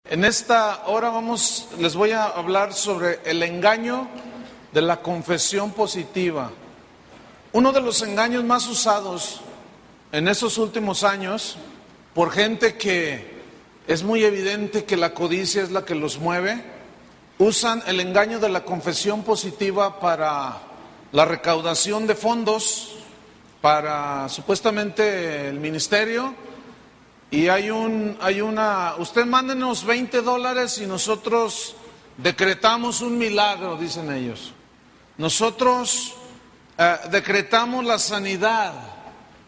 En esta hora les voy a hablar sobre el engaño de la confesión positiva. Uno de los engaños más usados en estos últimos años por gente que es muy evidente que la codicia es la que los mueve, usan el engaño de la confesión positiva para la recaudación de fondos para supuestamente el ministerio. Y usted mándenos $20 y nosotros decretamos un milagro, dicen ellos. Nosotros decretamos la sanidad,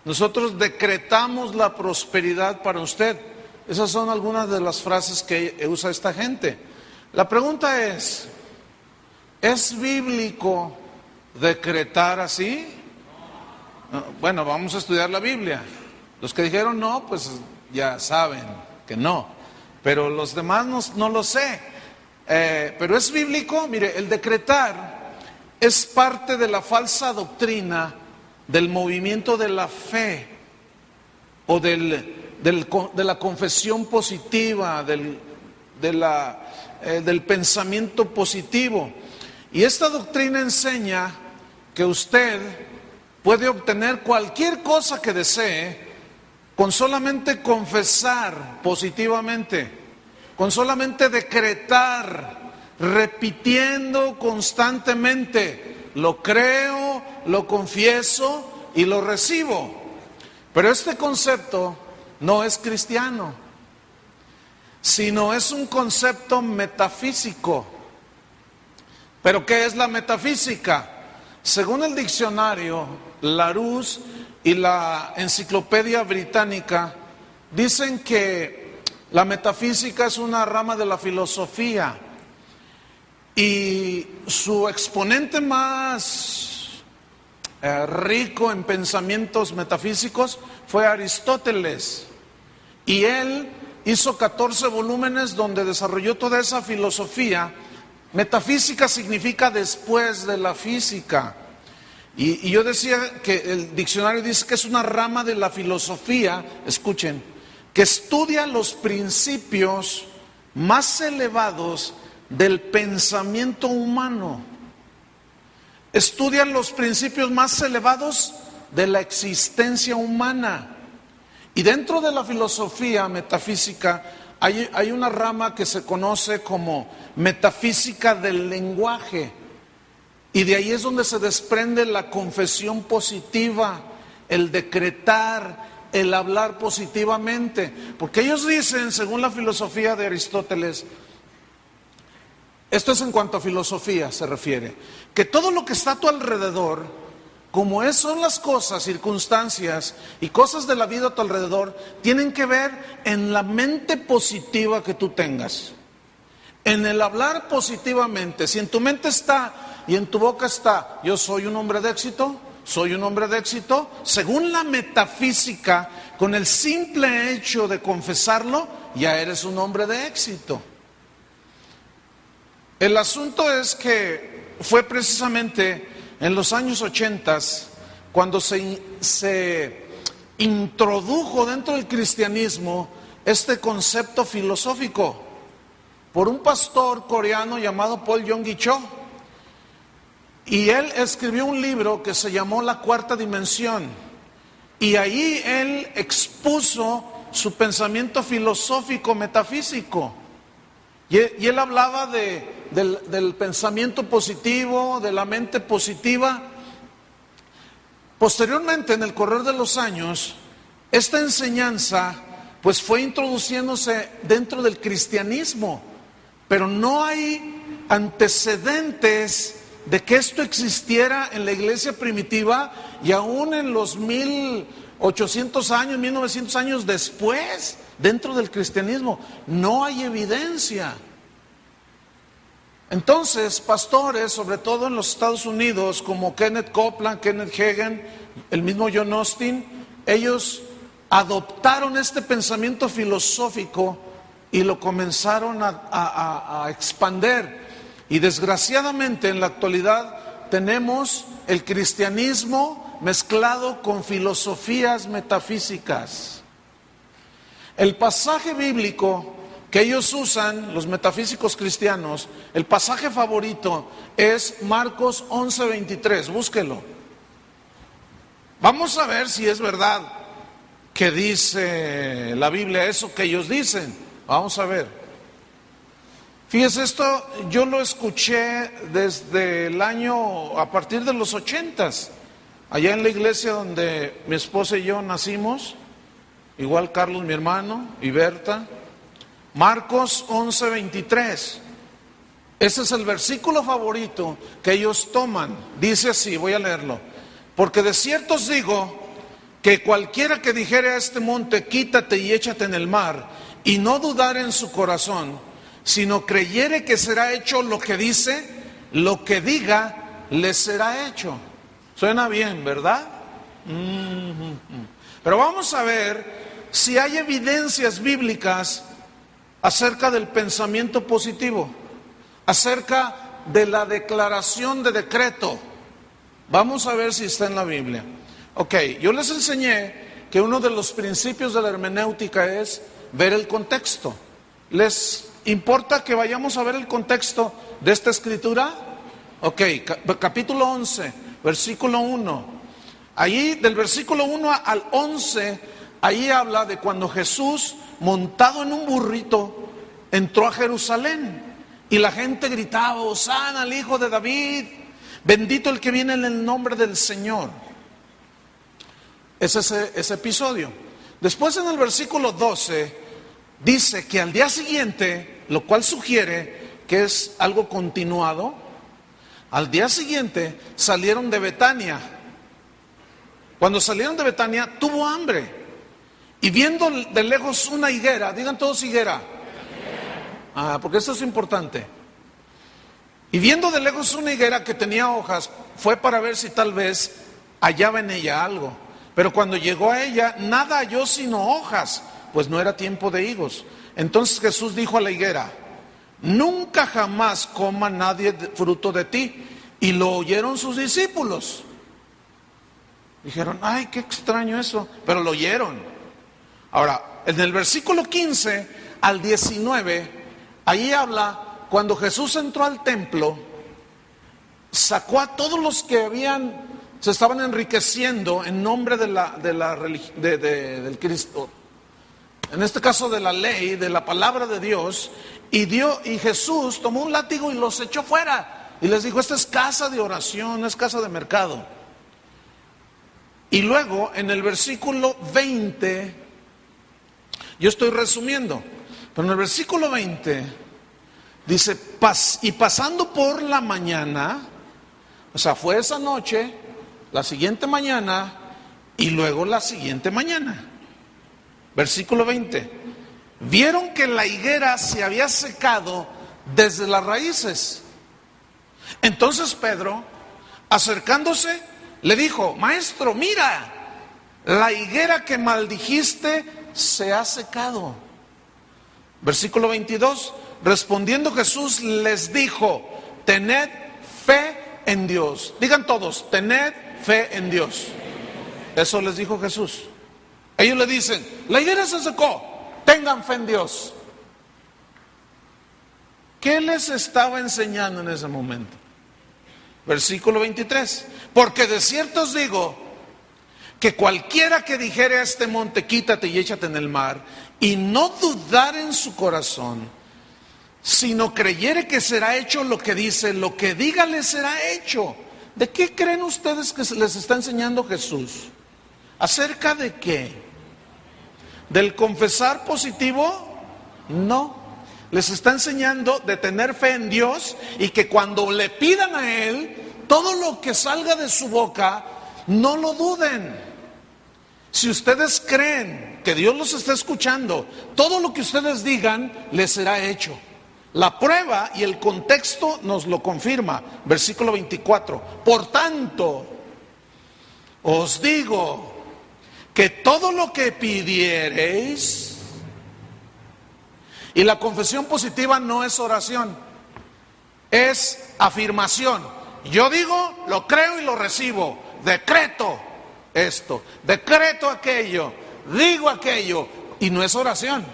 nosotros decretamos la prosperidad para usted. Esas son algunas de las frases que usa esta gente. La pregunta ¿es bíblico decretar así? Bueno, vamos a estudiar la Biblia. Los que dijeron no, pues ya saben que no, pero los demás no lo sé. Pero es bíblico. Mire, el decretar es parte de la falsa doctrina del movimiento de la fe o de la confesión positiva, del pensamiento positivo. Y esta doctrina enseña que usted puede obtener cualquier cosa que desee con solamente confesar positivamente, con solamente decretar, repitiendo constantemente, lo creo, lo confieso y lo recibo. Pero este concepto no es cristiano, sino es un concepto metafísico. ¿Pero qué es la metafísica? Según el diccionario Larousse y la Enciclopedia Británica, dicen que la metafísica es una rama de la filosofía y su exponente más rico en pensamientos metafísicos fue Aristóteles, y él hizo 14 volúmenes donde desarrolló toda esa filosofía. Metafísica significa después de la física. Y yo decía que el diccionario dice que es una rama de la filosofía, escuchen, que estudia los principios más elevados del pensamiento humano. Estudia los principios más elevados de la existencia humana. Y dentro de la filosofía metafísica hay una rama que se conoce como metafísica del lenguaje. Y de ahí es donde se desprende la confesión positiva, el decretar, el hablar positivamente. Porque ellos dicen, según la filosofía de Aristóteles, esto es en cuanto a filosofía se refiere, que todo lo que está a tu alrededor, como son las cosas, circunstancias y cosas de la vida a tu alrededor, tienen que ver en la mente positiva que tú tengas, en el hablar positivamente. Si en tu mente está y en tu boca está, yo soy un hombre de éxito, soy un hombre de éxito, según la metafísica, con el simple hecho de confesarlo, ya eres un hombre de éxito. El asunto es que fue precisamente en los años 80 cuando se introdujo dentro del cristianismo este concepto filosófico por un pastor coreano llamado Paul Yonggi Cho. Y él escribió un libro que se llamó La Cuarta Dimensión. Y ahí él expuso su pensamiento filosófico metafísico. Y él hablaba del pensamiento positivo, de la mente positiva. Posteriormente, en el correr de los años, esta enseñanza pues fue introduciéndose dentro del cristianismo. Pero no hay antecedentes de que esto existiera en la iglesia primitiva, y aún en los 1800 años, 1900 años después, dentro del cristianismo, no hay evidencia. Entonces, pastores, sobre todo en los Estados Unidos, como Kenneth Copeland, Kenneth Hagin, el mismo John Austin, ellos adoptaron este pensamiento filosófico y lo comenzaron a expander. Y desgraciadamente en la actualidad tenemos el cristianismo mezclado con filosofías metafísicas. El pasaje bíblico que ellos usan, los metafísicos cristianos, el pasaje favorito es Marcos 11:23, búsquelo. Vamos a ver si es verdad que dice la Biblia eso que ellos dicen. Vamos a ver. Fíjese, esto yo lo escuché desde el año, a partir de los 80s, allá en la iglesia donde mi esposa y yo nacimos, igual Carlos mi hermano y Berta. Marcos 11:23, ese es el versículo favorito que ellos toman. Dice así, voy a leerlo: porque de cierto os digo que cualquiera que dijere a este monte, quítate y échate en el mar, y no dudare en su corazón, sino creyere que será hecho lo que dice, lo que diga le será hecho. Suena bien, ¿verdad? Pero vamos a ver si hay evidencias bíblicas acerca del pensamiento positivo, acerca de la declaración de decreto. Vamos a ver si está en la Biblia. Ok, yo les enseñé que uno de los principios de la hermenéutica es ver el contexto. ¿Les importa que vayamos a ver el contexto de esta escritura? Ok, capítulo 11, versículo 1. Ahí del versículo 1 al 11, ahí habla de cuando Jesús, montado en un burrito, entró a Jerusalén y la gente gritaba: Hosana al Hijo de David, bendito el que viene en el nombre del Señor. Es ese episodio. Después en el versículo 12 dice que al día siguiente, lo cual sugiere que es algo continuado, al día siguiente salieron de Betania. Cuando salieron de Betania tuvo hambre y viendo de lejos una higuera, digan todos higuera, porque esto es importante. Y viendo de lejos una higuera que tenía hojas, fue para ver si tal vez hallaba en ella algo. Pero cuando llegó a ella, nada halló sino hojas, pues no era tiempo de higos. Entonces Jesús dijo a la higuera: nunca jamás coma nadie fruto de ti. Y lo oyeron sus discípulos. Dijeron: ay, qué extraño eso, pero lo oyeron. Ahora, en el versículo 15 al 19, ahí habla cuando Jesús entró al templo, sacó a todos los que se estaban enriqueciendo en nombre del Cristo, en este caso de la ley, de la palabra de Dios, y Jesús tomó un látigo y los echó fuera y les dijo: esta es casa de oración, no es casa de mercado. Y luego en el versículo 20, yo estoy resumiendo, pero en el versículo 20 dice: y pasando por la mañana, o sea, fue esa noche, la siguiente mañana y luego la siguiente mañana. Versículo 20. Vieron que la higuera se había secado desde las raíces. Entonces Pedro, acercándose, le dijo: maestro, mira, la higuera que maldijiste se ha secado. Versículo 22. Respondiendo Jesús les dijo: tened fe en Dios. Digan todos: tened fe en Dios. Eso les dijo Jesús. Ellos le dicen: la higuera se secó, tengan fe en Dios. ¿Qué les estaba enseñando en ese momento? Versículo 23. Porque de cierto os digo que cualquiera que dijere a este monte, quítate y échate en el mar, y no dudar en su corazón, sino creyere que será hecho lo que dice, lo que diga le será hecho. ¿De qué creen ustedes que les está enseñando Jesús? ¿Acerca de qué? ¿Del confesar positivo? No. Les está enseñando de tener fe en Dios y que cuando le pidan a Él, todo lo que salga de su boca, no lo duden. Si ustedes creen que Dios los está escuchando, todo lo que ustedes digan les será hecho. La prueba y el contexto nos lo confirma. Versículo 24. Por tanto, os digo que todo lo que pidiereis, y la confesión positiva no es oración, es afirmación. Yo digo, lo creo y lo recibo. Decreto esto, decreto aquello, digo aquello, y no es oración.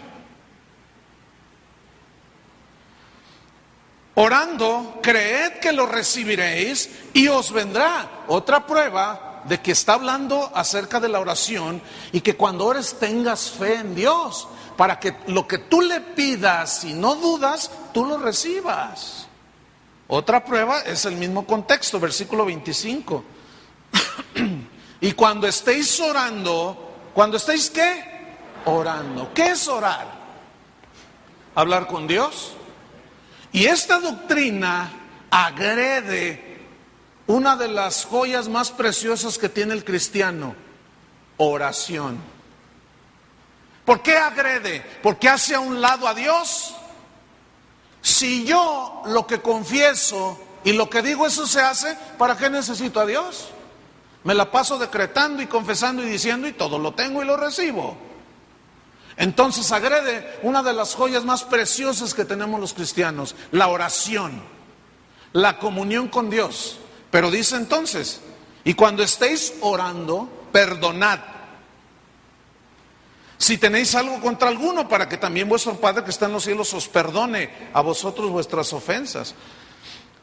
Orando, creed que lo recibiréis y os vendrá. Otra prueba de que está hablando acerca de la oración y que cuando ores tengas fe en Dios, para que lo que tú le pidas, si no dudas, tú lo recibas. Otra prueba es el mismo contexto, versículo 25. Y cuando estéis orando, ¿cuando estéis qué? Orando. ¿Qué es orar? Hablar con Dios. Y esta doctrina agrede una de las joyas más preciosas que tiene el cristiano: oración. ¿Por qué agrede? ¿Porque hace a un lado a Dios? Si yo lo que confieso y lo que digo eso se hace, ¿para qué necesito a Dios? Me la paso decretando y confesando y diciendo y todo lo tengo y lo recibo. Entonces agrede una de las joyas más preciosas que tenemos los cristianos: la oración, la comunión con Dios. Pero dice entonces, y cuando estéis orando, perdonad si tenéis algo contra alguno, para que también vuestro Padre que está en los cielos os perdone a vosotros vuestras ofensas.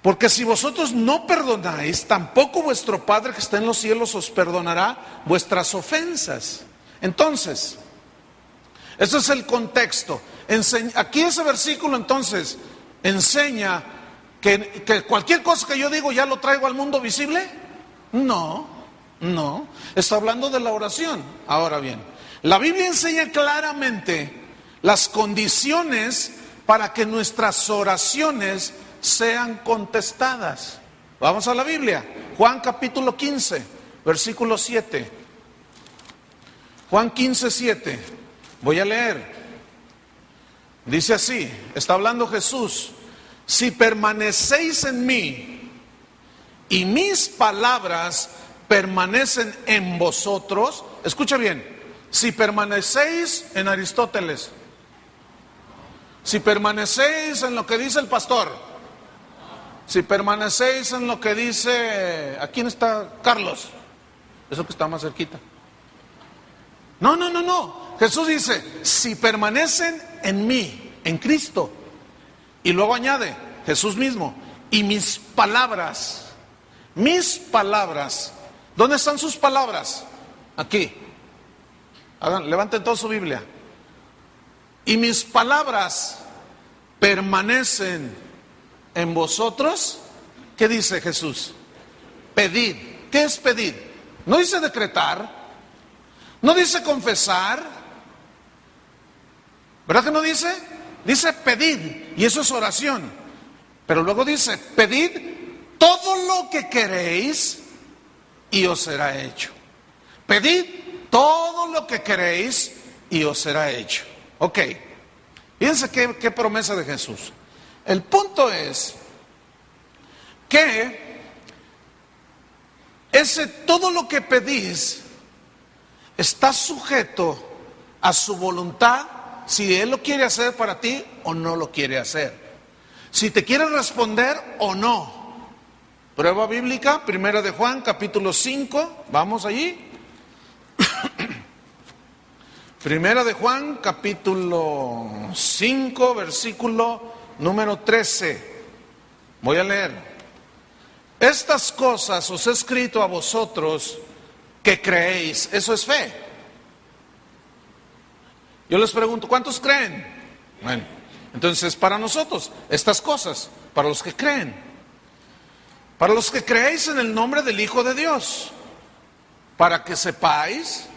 Porque si vosotros no perdonáis, tampoco vuestro Padre que está en los cielos os perdonará vuestras ofensas. Entonces, ese es el contexto. Aquí ese versículo entonces enseña que cualquier cosa que yo digo ya lo traigo al mundo visible. No, está hablando de la oración. Ahora bien, la Biblia enseña claramente las condiciones para que nuestras oraciones sean contestadas. Vamos a la Biblia, Juan capítulo 15, versículo 7. Juan 15, 7. Voy a leer. Dice así, está hablando Jesús: si permanecéis en mí y mis palabras permanecen en vosotros, escucha bien, si permanecéis en Aristóteles, si permanecéis en lo que dice el pastor, si permanecéis en lo que dice, ¿a quién está? Carlos, eso que está más cerquita. No. Jesús dice, si permanecen en mí, en Cristo. Y luego añade, Jesús mismo, y mis palabras. ¿Dónde están sus palabras? Aquí. Levanten toda su Biblia. Y mis palabras permanecen en vosotros. ¿Qué dice Jesús? Pedid. ¿Qué es pedir? No dice decretar, no dice confesar. ¿Verdad que no dice? Dice pedid, y eso es oración. Pero luego dice, pedid todo lo que queréis y os será hecho. Pedid todo lo que queréis y os será hecho. Ok, fíjense qué promesa de Jesús. El punto es que todo lo que pedís está sujeto a su voluntad, si Él lo quiere hacer para ti o no lo quiere hacer, si te quiere responder o no. Prueba bíblica, primera de Juan, capítulo 5, vamos allí. Primera de Juan, capítulo 5, versículo número 13. Voy a leer. Estas cosas os he escrito a vosotros que creéis. Eso es fe. Yo les pregunto, ¿cuántos creen? Bueno, entonces para nosotros, estas cosas, para los que creen. Para los que creéis en el nombre del Hijo de Dios, para que sepáis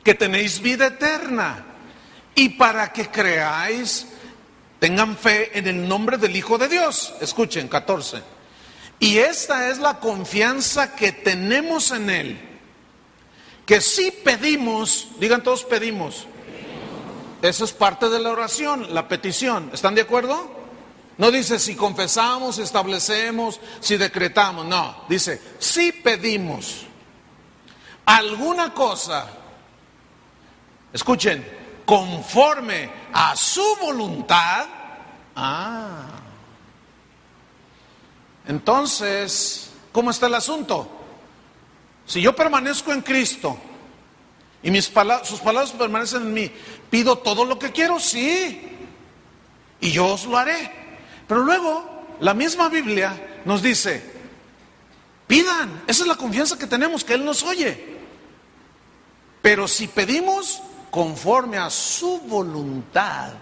que tenéis vida eterna y para que creáis, tengan fe en el nombre del Hijo de Dios. Escuchen, 14. Y esta es la confianza que tenemos en Él, que si pedimos, digan todos pedimos. Eso es parte de la oración, la petición. ¿Están de acuerdo? No dice si confesamos, establecemos, si decretamos. No, dice si pedimos alguna cosa, escuchen, conforme a su voluntad. Entonces, ¿cómo está el asunto? Si yo permanezco en Cristo y sus palabras permanecen en mí, ¿pido todo lo que quiero? Sí, y yo os lo haré. Pero luego, la misma Biblia nos dice, pidan, esa es la confianza que tenemos, que Él nos oye. Pero si pedimos conforme a su voluntad,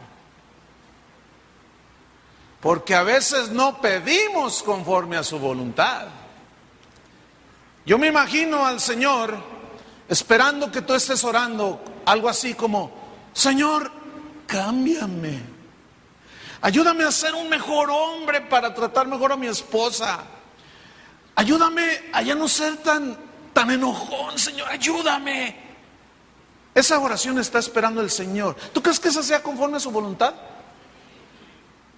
porque a veces no pedimos conforme a su voluntad. Yo me imagino al Señor esperando que tú estés orando algo así como, Señor, cámbiame, ayúdame a ser un mejor hombre para tratar mejor a mi esposa, ayúdame a ya no ser tan enojón, Señor, ayúdame. Esa oración está esperando el Señor. ¿Tú crees que esa sea conforme a su voluntad?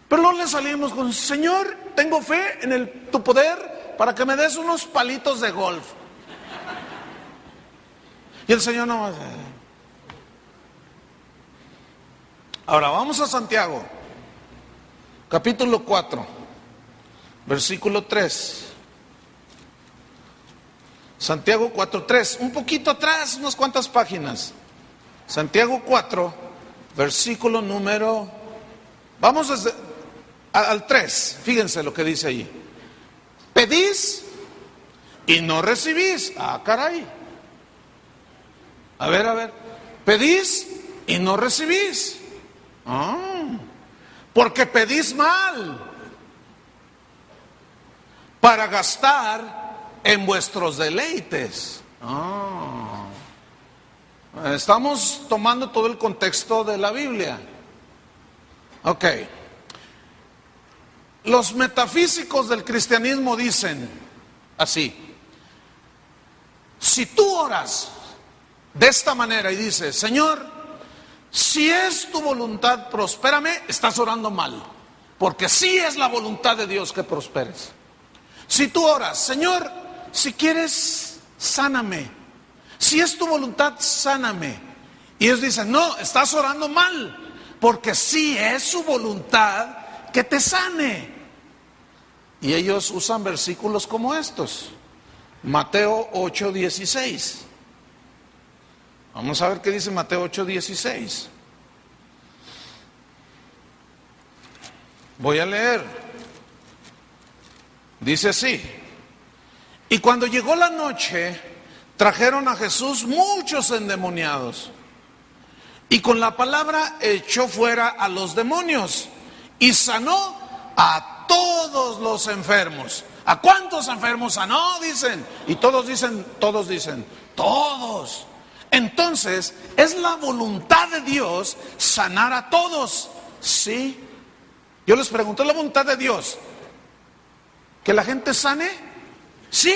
Pero no le salimos con, Señor, tengo fe en tu poder para que me des unos palitos de golf. Y el Señor no va a hacer. Ahora vamos a Santiago, capítulo 4, versículo 3. Santiago 4:3, un poquito atrás, unas cuantas páginas. Santiago 4, versículo número, vamos desde al 3, fíjense lo que dice ahí. Pedís y no recibís. Ah, caray. A ver. Pedís y no recibís. Porque pedís mal para gastar en vuestros deleites. Estamos tomando todo el contexto de la Biblia. Ok. Los metafísicos del cristianismo dicen así: si tú oras de esta manera y dices, Señor, si es tu voluntad, prospérame, estás orando mal, porque sí es la voluntad de Dios que prosperes. Si tú oras, Señor, si quieres, sáname, si es tu voluntad, sáname, y ellos dicen, no, estás orando mal, porque sí es su voluntad que te sane. Y ellos usan versículos como estos. Mateo 8:16. Vamos a ver qué dice Mateo 8:16. Voy a leer. Dice así: y cuando llegó la noche, trajeron a Jesús muchos endemoniados, y con la palabra echó fuera a los demonios, y sanó a todos los enfermos. ¿A cuántos enfermos sanó? Dicen. Y todos dicen, todos. Entonces, es la voluntad de Dios sanar a todos. ¿Sí? Yo les pregunto, ¿es la voluntad de Dios que la gente sane? Sí.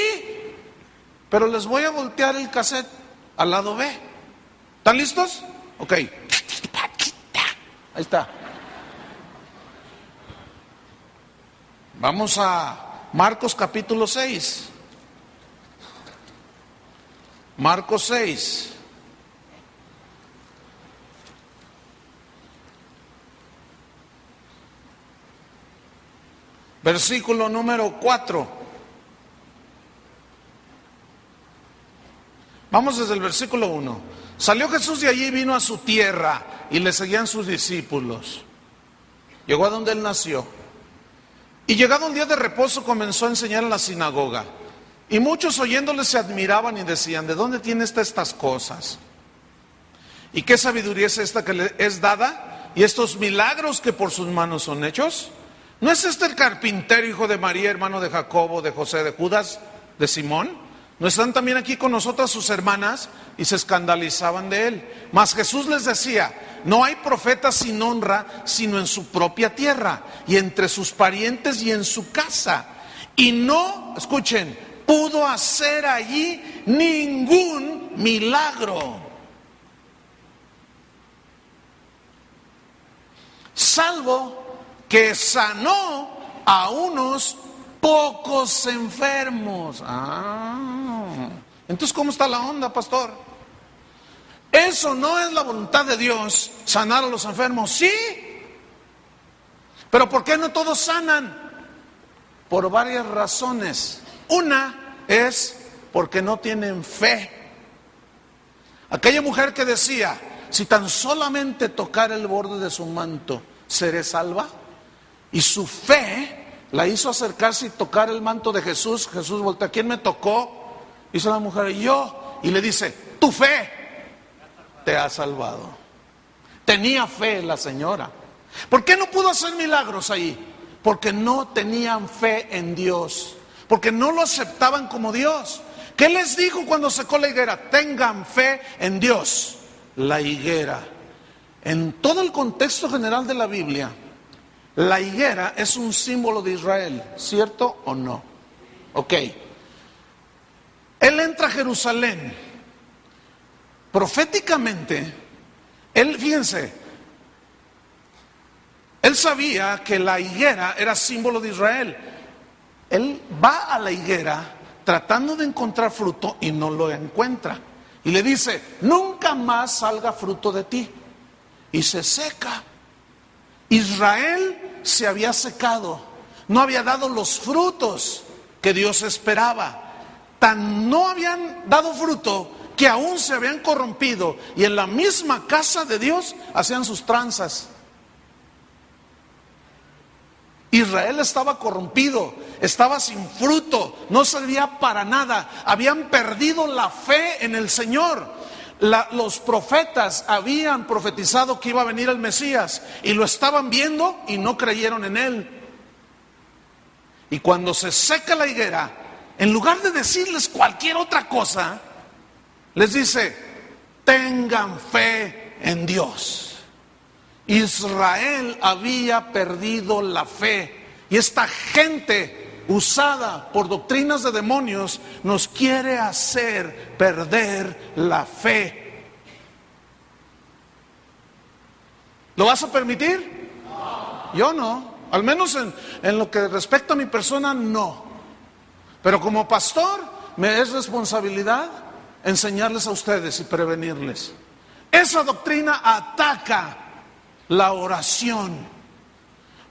Pero les voy a voltear el cassette al lado B. ¿Están listos? Ok. Ahí está. Vamos a Marcos capítulo 6. Marcos 6. Versículo número 4. Vamos desde el versículo 1. Salió Jesús de allí y vino a su tierra, y le seguían sus discípulos. Llegó a donde él nació. Y llegado un día de reposo comenzó a enseñar en la sinagoga. Y muchos oyéndole se admiraban y decían, ¿de dónde tiene estas cosas? ¿Y qué sabiduría es esta que le es dada? ¿Y estos milagros que por sus manos son hechos? ¿No es este el carpintero, hijo de María, hermano de Jacobo, de José, de Judas, de Simón? ¿No están también aquí con nosotras sus hermanas? Y se escandalizaban de él. Mas Jesús les decía, no hay profeta sin honra, sino en su propia tierra, y entre sus parientes y en su casa. Y no, escuchen, pudo hacer allí ningún milagro, salvo que sanó a unos pocos enfermos. Entonces, ¿cómo está la onda, pastor? Eso no es la voluntad de Dios, sanar a los enfermos. Sí, pero ¿por qué no todos sanan? Por varias razones. Una es porque no tienen fe. Aquella mujer que decía, si tan solamente tocar el borde de su manto, ¿seré salva? Y su fe la hizo acercarse y tocar el manto de Jesús. Jesús voltea, ¿quién me tocó? Dice la mujer, yo. Y le dice, tu fe te ha salvado. Tenía fe la señora. ¿Por qué no pudo hacer milagros ahí? Porque no tenían fe en Dios. Porque no lo aceptaban como Dios. ¿Qué les dijo cuando secó la higuera? Tengan fe en Dios. La higuera. En todo el contexto general de la Biblia, la higuera es un símbolo de Israel, ¿cierto o no? Ok. Él entra a Jerusalén. Proféticamente, fíjense, él sabía que la higuera era símbolo de Israel. Él va a la higuera tratando de encontrar fruto y no lo encuentra. Y le dice, nunca más salga fruto de ti. Y se seca. Israel se había secado, no había dado los frutos que Dios esperaba. Tan no habían dado fruto que aún se habían corrompido y en la misma casa de Dios hacían sus tranzas. Israel estaba corrompido, estaba sin fruto, no servía para nada, habían perdido la fe en el Señor. Los profetas habían profetizado que iba a venir el Mesías y lo estaban viendo y no creyeron en él. Y cuando se seca la higuera, en lugar de decirles cualquier otra cosa, les dice, tengan fe en Dios. Israel había perdido la fe y esta gente usada por doctrinas de demonios nos quiere hacer perder la fe. ¿Lo vas a permitir? No. Yo no, al menos en lo que respecta a mi persona, no. Pero como pastor me es responsabilidad enseñarles a ustedes y prevenirles. Esa doctrina ataca la oración.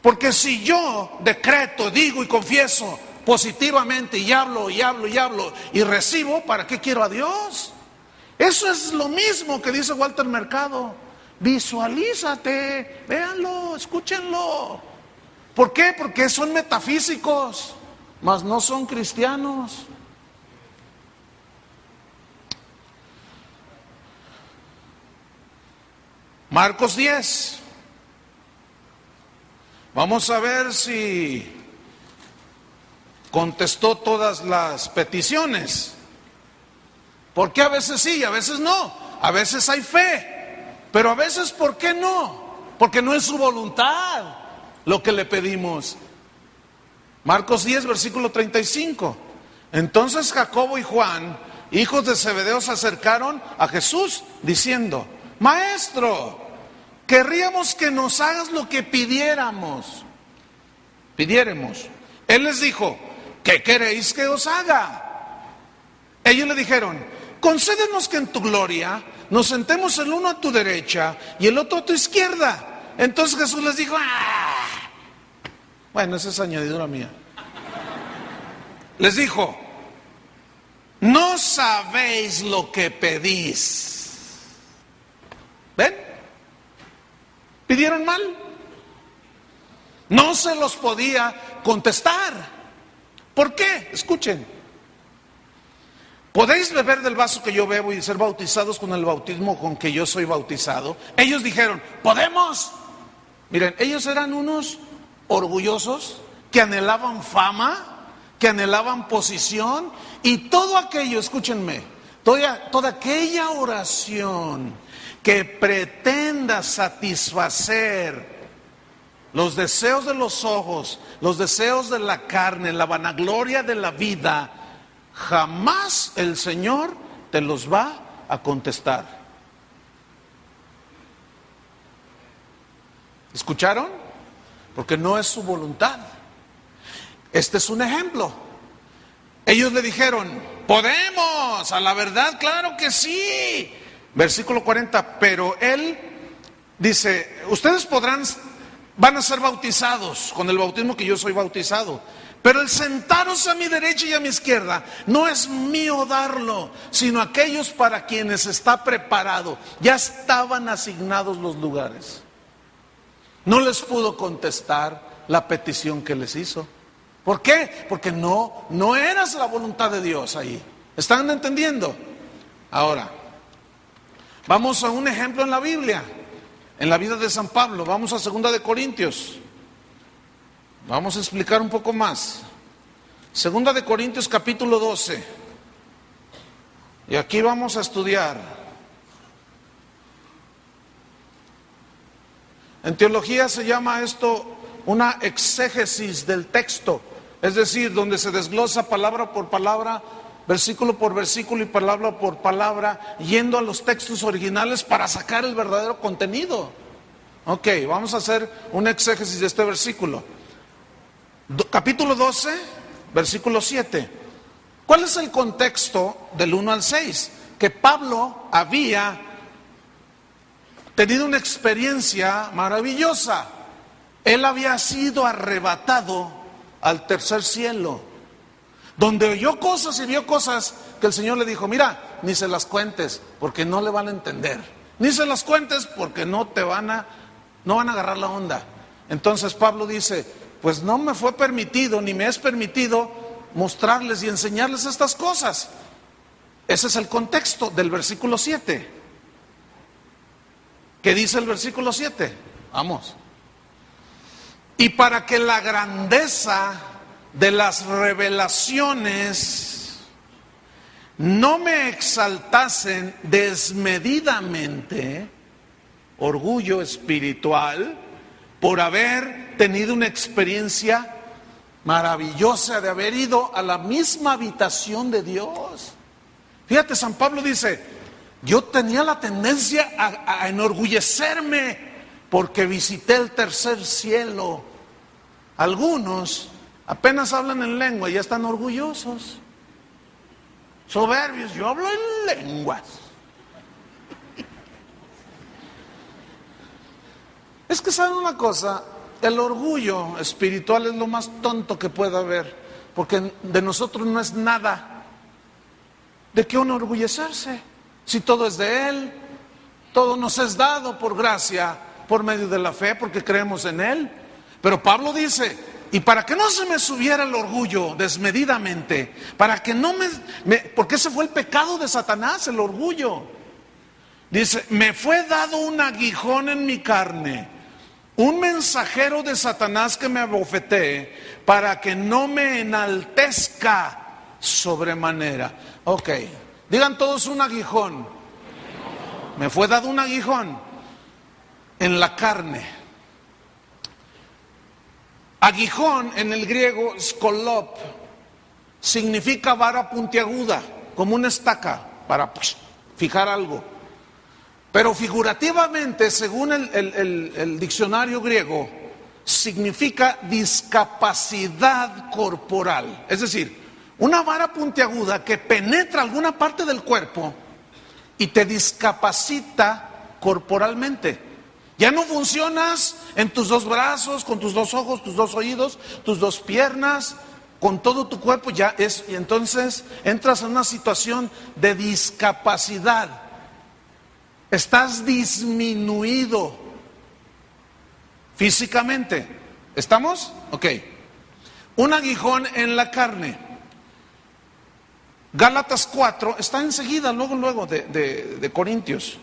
Porque si yo decreto, digo y confieso positivamente y hablo y recibo, ¿para qué quiero a Dios? Eso es lo mismo que dice Walter Mercado. Visualízate, véanlo, escúchenlo. ¿Por qué? Porque son metafísicos, mas no son cristianos. Marcos 10. Vamos a ver si contestó todas las peticiones. Porque a veces sí, a veces no. A veces hay fe. Pero a veces, ¿por qué no? Porque no es su voluntad lo que le pedimos. Marcos 10, versículo 35. Entonces Jacobo y Juan, hijos de Zebedeo, se acercaron a Jesús diciendo, Maestro, querríamos que nos hagas lo que pidiéramos. Él les dijo, ¿qué queréis que os haga? Ellos le dijeron, concédenos que en tu gloria nos sentemos el uno a tu derecha y el otro a tu izquierda. Entonces Jesús les dijo, bueno, esa es añadidura mía. Les dijo, no sabéis lo que pedís. ¿Ven? ¿Pidieron mal? No se los podía contestar. ¿Por qué? Escuchen. ¿Podéis beber del vaso que yo bebo y ser bautizados con el bautismo con que yo soy bautizado? Ellos dijeron, ¿podemos? Miren, ellos eran unos orgullosos que anhelaban fama, que anhelaban posición y todo aquello, escúchenme, toda aquella oración que pretenda satisfacer los deseos de los ojos, los deseos de la carne, la vanagloria de la vida, jamás el Señor te los va a contestar. ¿Escucharon? Porque no es su voluntad. Este es un ejemplo. Ellos le dijeron, podemos, a la verdad, claro que sí. Versículo 40, pero él dice, ustedes van a ser bautizados con el bautismo que yo soy bautizado. Pero el sentaros a mi derecha y a mi izquierda no es mío darlo, sino aquellos para quienes está preparado. Ya estaban asignados los lugares. No les pudo contestar la petición que les hizo. ¿Por qué? Porque no eras la voluntad de Dios ahí. ¿Están entendiendo? Ahora, vamos a un ejemplo en la Biblia, en la vida de San Pablo. Vamos a 2 de Corintios. Vamos a explicar un poco más. 2 de Corintios capítulo 12. Y aquí vamos a estudiar. En teología se llama esto una exégesis del texto, es decir, donde se desglosa palabra por palabra, versículo por versículo y palabra por palabra, yendo a los textos originales para sacar el verdadero contenido. Ok, vamos a hacer una exégesis de este versículo. Capítulo 12, versículo 7. ¿Cuál es el contexto del 1 al 6? Que Pablo había tenido una experiencia maravillosa. Él había sido arrebatado al tercer cielo, donde oyó cosas y vio cosas que el Señor le dijo: mira, ni se las cuentes porque no le van a entender, ni se las cuentes porque no van a agarrar la onda. Entonces Pablo dice: pues no me fue permitido, ni me es permitido mostrarles y enseñarles estas cosas. Ese es el contexto del versículo 7. ¿Qué dice el versículo 7? Vamos. Y para que la grandeza de las revelaciones no me exaltasen desmedidamente, orgullo espiritual, por haber tenido una experiencia maravillosa de haber ido a la misma habitación de Dios. Fíjate, San Pablo dice: yo tenía la tendencia a enorgullecerme porque visité el tercer cielo. Algunos apenas hablan en lengua y ya están orgullosos, soberbios. Yo hablo en lenguas. Es que saben una cosa, el orgullo espiritual es lo más tonto que pueda haber, porque de nosotros no es nada. ¿De qué enorgullecerse? Si todo es de Él, todo nos es dado por gracia, por medio de la fe, porque creemos en Él. Pero Pablo dice: y para que no se me subiera el orgullo desmedidamente, para que no porque ese fue el pecado de Satanás, el orgullo. Dice: me fue dado un aguijón en mi carne, un mensajero de Satanás que me abofetee, para que no me enaltezca sobremanera. Ok, digan todos: un aguijón. Me fue dado un aguijón en la carne. Aguijón en el griego, skolop, significa vara puntiaguda, como una estaca para fijar algo. Pero figurativamente, según el diccionario griego, significa discapacidad corporal. Es decir, una vara puntiaguda que penetra alguna parte del cuerpo y te discapacita corporalmente. Ya no funcionas en tus dos brazos, con tus dos ojos, tus dos oídos, tus dos piernas, con todo tu cuerpo. Y entonces entras en una situación de discapacidad. Estás disminuido físicamente. ¿Estamos? Ok. Un aguijón en la carne. Gálatas 4, está enseguida, luego de Corintios.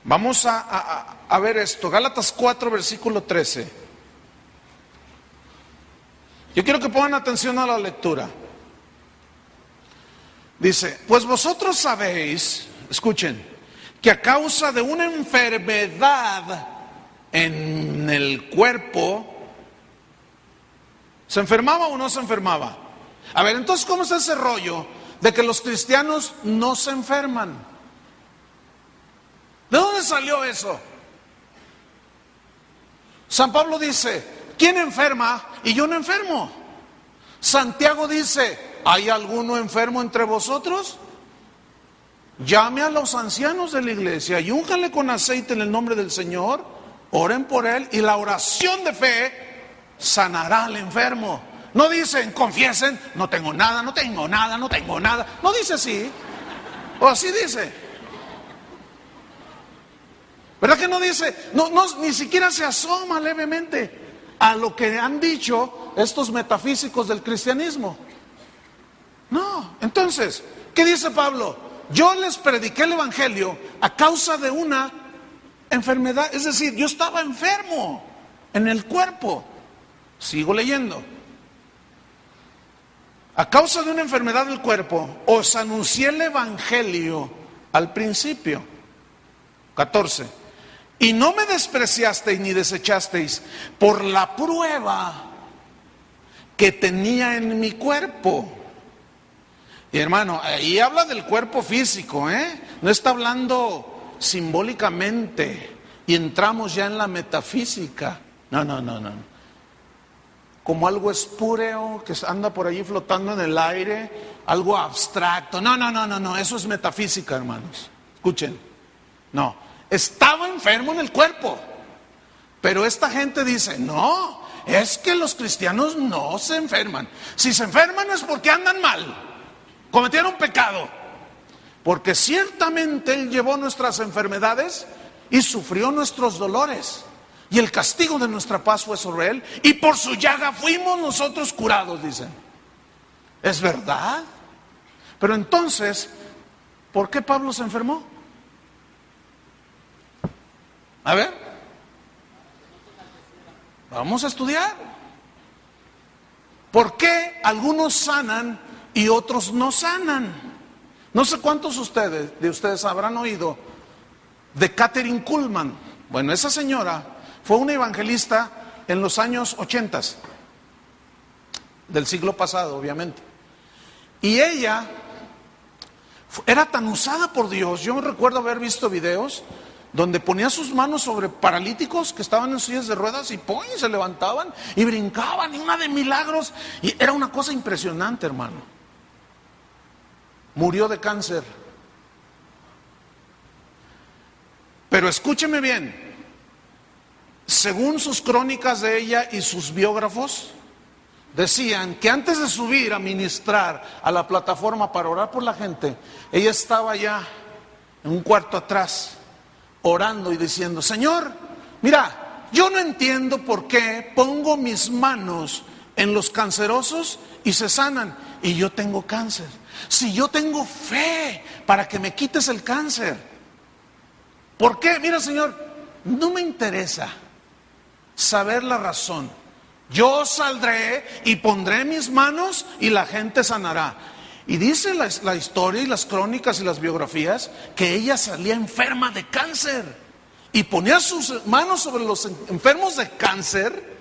Vamos a ver esto. Gálatas 4, versículo 13. Yo quiero que pongan atención a la lectura. Dice: pues vosotros sabéis, escuchen, que a causa de una enfermedad en el cuerpo, ¿se enfermaba o no se enfermaba? A ver, entonces, ¿cómo es ese rollo de que los cristianos no se enferman? ¿De dónde salió eso? San Pablo dice: ¿quién enferma y yo no enfermo? Santiago dice: ¿hay alguno enfermo entre vosotros? Llame a los ancianos de la iglesia y únjanle con aceite en el nombre del Señor, oren por él y la oración de fe sanará al enfermo. No dicen: confiesen, no tengo nada, no tengo nada, no tengo nada. No dice así, o así dice. ¿Verdad que no dice? No, ni siquiera se asoma levemente. a lo que han dicho estos metafísicos del cristianismo. No, entonces, ¿qué dice Pablo? Yo les prediqué el evangelio a causa de una enfermedad, es decir, yo estaba enfermo en el cuerpo. Sigo leyendo. A causa de una enfermedad del cuerpo, os anuncié el evangelio al principio. 14. Y no me despreciasteis ni desechasteis por la prueba que tenía en mi cuerpo. Y hermano, ahí habla del cuerpo físico, no está hablando simbólicamente. Y entramos ya en la metafísica. No. Como algo espúreo que anda por allí flotando en el aire, algo abstracto. No, eso es metafísica, hermanos. Escuchen. No, estaba enfermo en el cuerpo. Pero esta gente dice, no, es que los cristianos no se enferman. Si se enferman es porque andan mal, cometieron pecado. Porque ciertamente Él llevó nuestras enfermedades y sufrió nuestros dolores. Y el castigo de nuestra paz fue sobre Él, y por su llaga fuimos nosotros curados, dicen. ¿Es verdad? Pero entonces, ¿por qué Pablo se enfermó? A ver, vamos a estudiar. ¿Por qué algunos sanan y otros no sanan? No sé cuántos de ustedes habrán oído de Kathryn Kuhlman. Bueno, esa señora fue una evangelista en los años 80 del siglo pasado, obviamente. Y ella era tan usada por Dios. Yo recuerdo haber visto videos donde ponía sus manos sobre paralíticos que estaban en sillas de ruedas y ¡pum!, se levantaban y brincaban, y una de milagros. Y era una cosa impresionante, hermano. Murió de cáncer. Pero escúcheme bien. Según sus crónicas de ella y sus biógrafos, decían que antes de subir a ministrar a la plataforma para orar por la gente, ella estaba ya en un cuarto atrás, orando y diciendo, Señor, mira, yo no entiendo por qué pongo mis manos en los cancerosos y se sanan, y yo tengo cáncer. Si yo tengo fe para que me quites el cáncer, ¿por qué? Mira, Señor, no me interesa saber la razón. Yo saldré y pondré mis manos y la gente sanará. Y dice la historia y las crónicas y las biografías que ella salía enferma de cáncer y ponía sus manos sobre los enfermos de cáncer.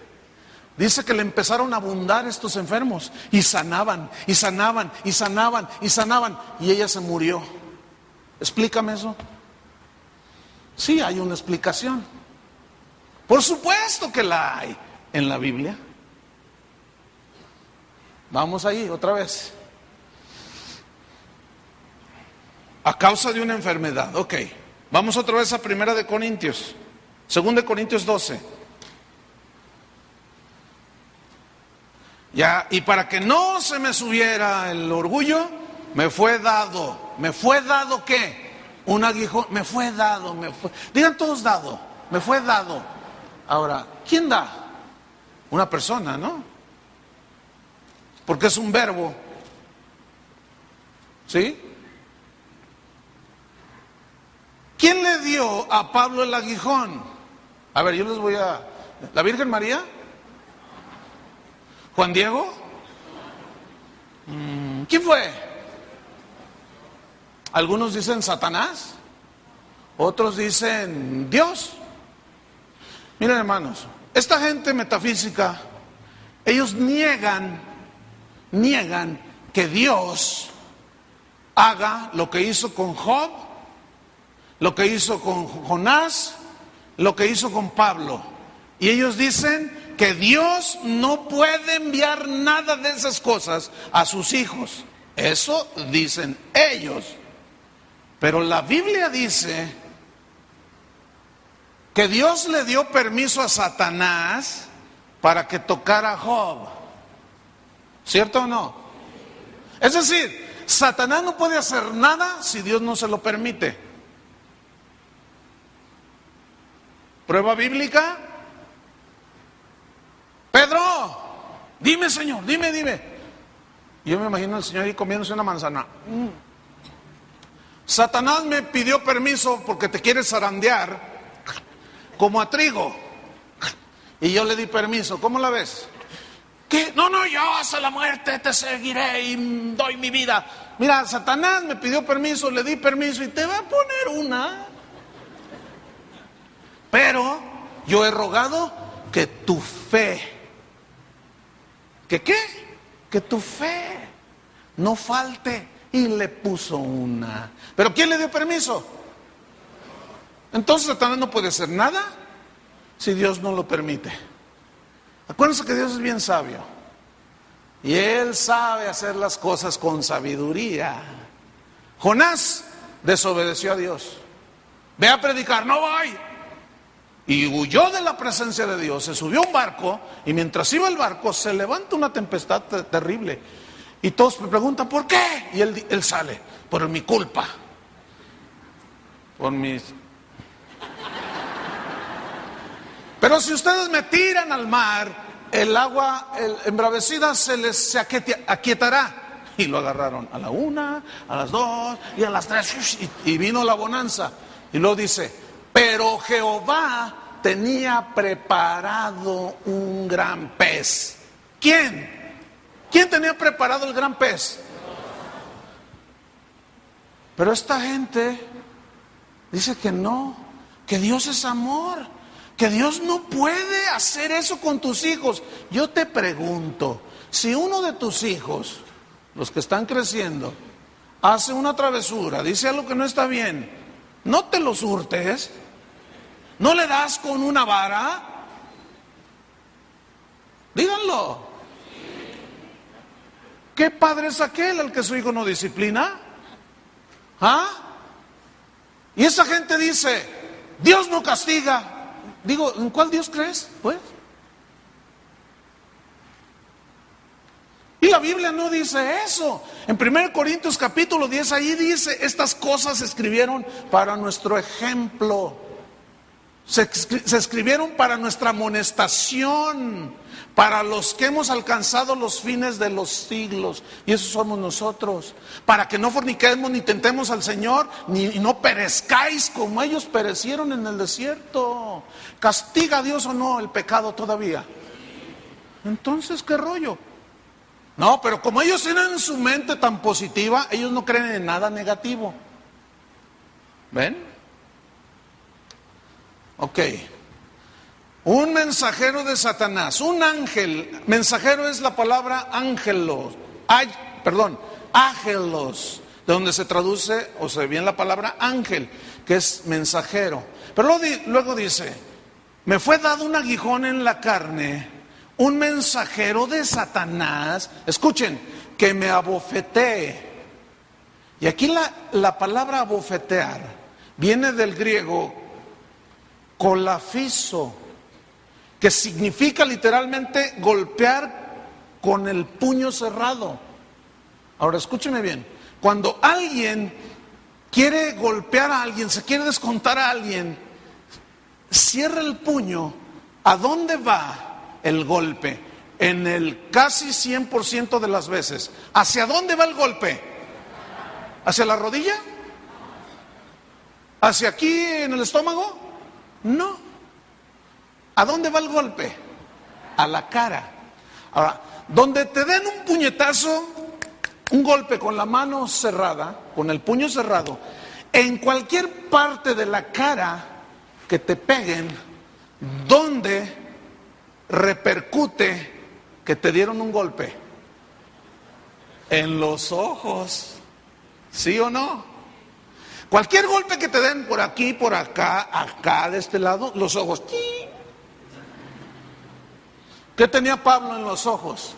Dice que le empezaron a abundar estos enfermos y sanaban, y sanaban, y sanaban, y sanaban, y ella se murió. Explícame eso. Sí, hay una explicación. Por supuesto que la hay en la Biblia. Vamos ahí otra vez. A causa de una enfermedad, ok. Vamos otra vez a 1 Corintios, 2 Corintios 12. Ya, y para que no se me subiera el orgullo, me fue dado. ¿Me fue dado qué? Un aguijón. Me fue dado, Digan todos dado. Me fue dado. Ahora, ¿quién da? Una persona, ¿no? Porque es un verbo. ¿Sí? ¿Quién le dio a Pablo el aguijón? A ver, yo les voy a... ¿La Virgen María? ¿Juan Diego? ¿Quién fue? Algunos dicen Satanás, otros dicen Dios. Miren, hermanos, esta gente metafísica, ellos niegan que Dios haga lo que hizo con Job, lo que hizo con Jonás, lo que hizo con Pablo. Y ellos dicen que Dios no puede enviar nada de esas cosas a sus hijos. Eso dicen ellos. Pero la Biblia dice que Dios le dio permiso a Satanás para que tocara a Job. ¿Cierto o no? Es decir, Satanás no puede hacer nada si Dios no se lo permite. ¿Prueba bíblica? Dime, Señor, dime. Y yo me imagino al Señor ahí comiéndose una manzana. Satanás me pidió permiso porque te quiere zarandear como a trigo. Y yo le di permiso. ¿Cómo la ves? ¿Qué? No, yo hasta la muerte te seguiré y doy mi vida. Mira, Satanás me pidió permiso, le di permiso y te va a poner una. Pero yo he rogado que tu fe, ¿que qué? Que tu fe no falte. Y le puso una. ¿Pero quién le dio permiso? Entonces Satanás no puede hacer nada si Dios no lo permite. Acuérdense que Dios es bien sabio. Y Él sabe hacer las cosas con sabiduría. Jonás desobedeció a Dios. Ve a predicar, no voy. Y huyó de la presencia de Dios. Se subió a un barco y mientras iba el barco se levanta una tempestad terrible. Y todos me preguntan, ¿por qué? Y él sale, por mi culpa. Por mis... Pero si ustedes me tiran al mar, el agua embravecida se aquietará. Y lo agarraron a la 1, a las 2 y a las 3. Y vino la bonanza. Y luego dice, pero Jehová tenía preparado un gran pez. ¿Quién? ¿Quién tenía preparado el gran pez? Pero esta gente dice que no, que Dios es amor, que Dios no puede hacer eso con tus hijos. Yo te pregunto, si uno de tus hijos, los que están creciendo, hace una travesura, dice algo que no está bien, no te los hurtes, no le das con una vara, díganlo. ¿Qué padre es aquel al que su hijo no disciplina? ¿Ah? Y esa gente dice, Dios no castiga. Digo, ¿en cuál Dios crees? Pues. Y la Biblia no dice eso. En 1 Corintios capítulo 10, ahí dice, estas cosas se escribieron para nuestro ejemplo. Se escribieron para nuestra amonestación, para los que hemos alcanzado los fines de los siglos, y eso somos nosotros, para que no forniquemos ni tentemos al Señor, ni no perezcáis como ellos perecieron en el desierto. ¿Castiga a Dios o no el pecado todavía? Entonces, ¿qué rollo? No, pero como ellos tienen su mente tan positiva, ellos no creen en nada negativo. ¿Ven? Ok, un mensajero de Satanás, un ángel, mensajero es la palabra ángelos, ágelos, de donde se traduce o se viene la palabra ángel, que es mensajero. Pero luego dice, me fue dado un aguijón en la carne, un mensajero de Satanás, escuchen, que me abofetee. Y aquí la palabra abofetear viene del griego colafiso, que significa literalmente golpear con el puño cerrado. Ahora escúcheme bien, cuando alguien quiere golpear a alguien, se quiere descontar a alguien, cierra el puño. ¿A dónde va el golpe? En el casi 100% de las veces, ¿hacia dónde va el golpe? ¿Hacia la rodilla? ¿Hacia aquí en el estómago? No. ¿A dónde va el golpe? A la cara. Ahora, donde te den un puñetazo, un golpe con la mano cerrada, con el puño cerrado, en cualquier parte de la cara que te peguen, ¿dónde repercute que te dieron un golpe? En los ojos. ¿Sí o no? Cualquier golpe que te den por aquí, por acá, acá, de este lado, los ojos. ¿Qué tenía Pablo en los ojos?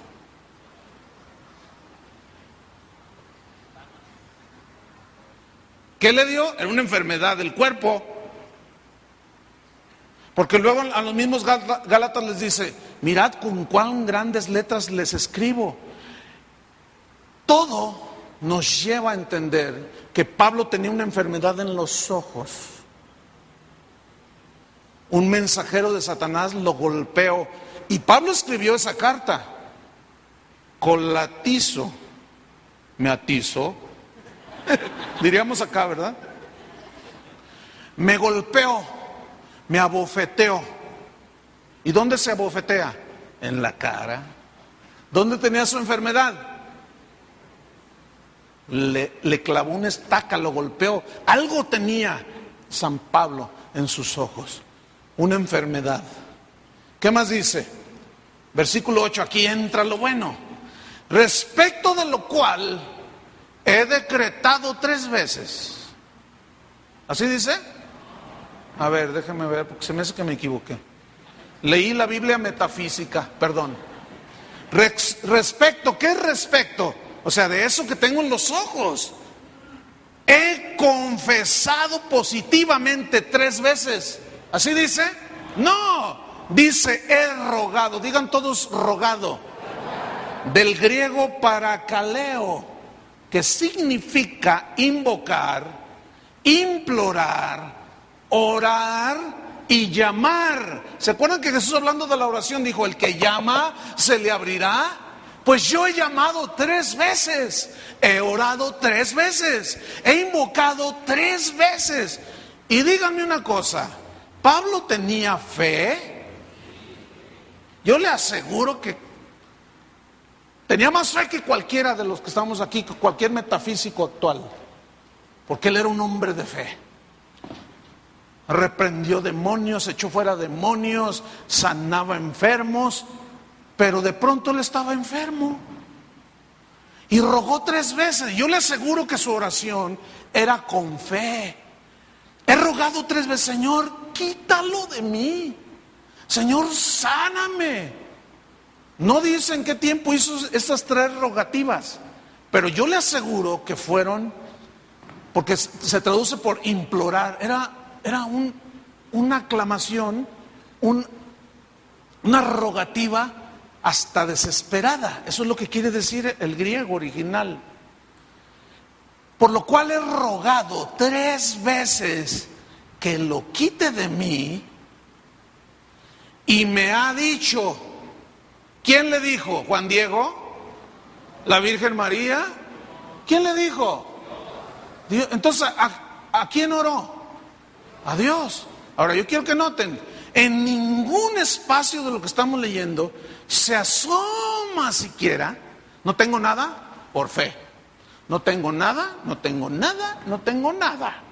¿Qué le dio? Era una enfermedad del cuerpo. Porque luego a los mismos Gálatas les dice, mirad con cuán grandes letras les escribo. Todo nos lleva a entender que Pablo tenía una enfermedad en los ojos. Un mensajero de Satanás lo golpeó. Y Pablo escribió esa carta. colatizo, me atizo, diríamos acá, ¿verdad? Me golpeó, me abofeteó. ¿Y dónde se abofetea? En la cara. ¿Dónde tenía su enfermedad? Le clavó una estaca, lo golpeó. Algo tenía San Pablo en sus ojos, una enfermedad. ¿Qué más dice? Versículo 8, aquí entra lo bueno. Respecto de lo cual he decretado 3 veces. ¿Así dice? A ver, déjeme ver, porque se me hace que me equivoqué. Leí la Biblia metafísica, perdón. Respecto, ¿qué es respecto? O sea, de eso que tengo en los ojos. He confesado positivamente 3 veces. ¿Así dice? No, dice he rogado. Digan todos rogado. Del griego parakaleo, que significa invocar, implorar, orar y llamar. ¿Se acuerdan que Jesús, hablando de la oración, dijo: el que llama se le abrirá? Pues yo he llamado 3 veces, he orado 3 veces, he invocado 3 veces. Y díganme una cosa, ¿Pablo tenía fe? Yo le aseguro que tenía más fe que cualquiera de los que estamos aquí, que cualquier metafísico actual, porque él era un hombre de fe. Reprendió demonios, echó fuera demonios, sanaba enfermos, pero de pronto él estaba enfermo y rogó 3 veces. Yo le aseguro que su oración era con fe. He rogado 3 veces: Señor, quítalo de mí, Señor, sáname. No dice en qué tiempo hizo estas 3 rogativas, pero yo le aseguro que fueron, porque se traduce por implorar, era una aclamación, una rogativa hasta desesperada. Eso es lo que quiere decir el griego original. Por lo cual he rogado 3 veces que lo quite de mí, y me ha dicho. ¿Quién le dijo? ¿Juan Diego? ¿La Virgen María? ¿Quién le dijo? Dios. Entonces, ¿a quién oró? A Dios. Ahora, yo quiero que noten, en ningún espacio de lo que estamos leyendo se asoma siquiera: no tengo nada, por fe. No tengo nada, no tengo nada, no tengo nada.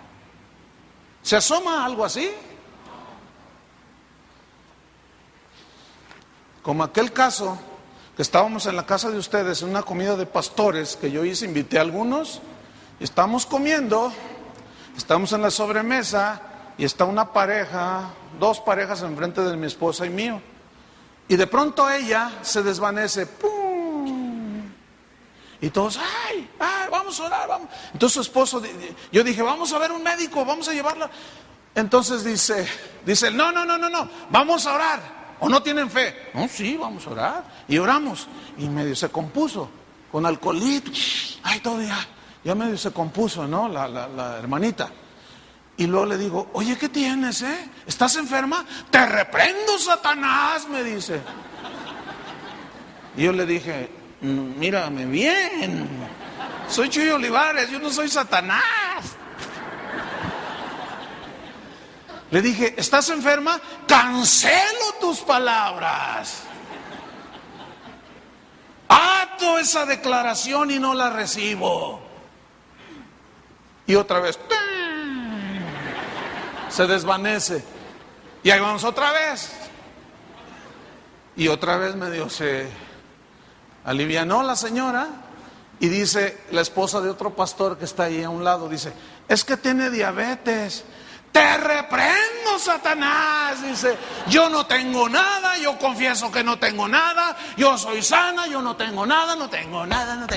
¿Se asoma algo así? Como aquel caso que estábamos en la casa de ustedes, en una comida de pastores que yo hice, invité a algunos, y estamos comiendo, estamos en la sobremesa, y está una pareja, 2 parejas enfrente de mi esposa y mío, y de pronto ella se desvanece, ¡pum! Y todos, ¡ay! Vamos a orar, vamos. Entonces su esposo, yo dije: vamos a ver un médico, vamos a llevarla. Entonces dice, no, vamos a orar. ¿O no tienen fe? No, sí, vamos a orar. Y oramos. Y medio se compuso con alcoholito. Ay, todo ya medio se compuso, ¿no? La hermanita. Y luego le digo: oye, ¿qué tienes, ¿Estás enferma? Te reprendo, Satanás, me dice. Y yo le dije: mírame bien, soy Chuy Olivares, yo no soy Satanás. Le dije: ¿estás enferma? Cancelo tus palabras. Ato esa declaración y no la recibo. Y otra vez se desvanece. Y ahí vamos otra vez. Y otra vez medio se alivianó la señora. Y dice la esposa de otro pastor que está ahí a un lado, dice: es que tiene diabetes. Te reprendo, Satanás, dice. Yo no tengo nada, yo confieso que no tengo nada, yo soy sana, yo no tengo nada, no tengo nada.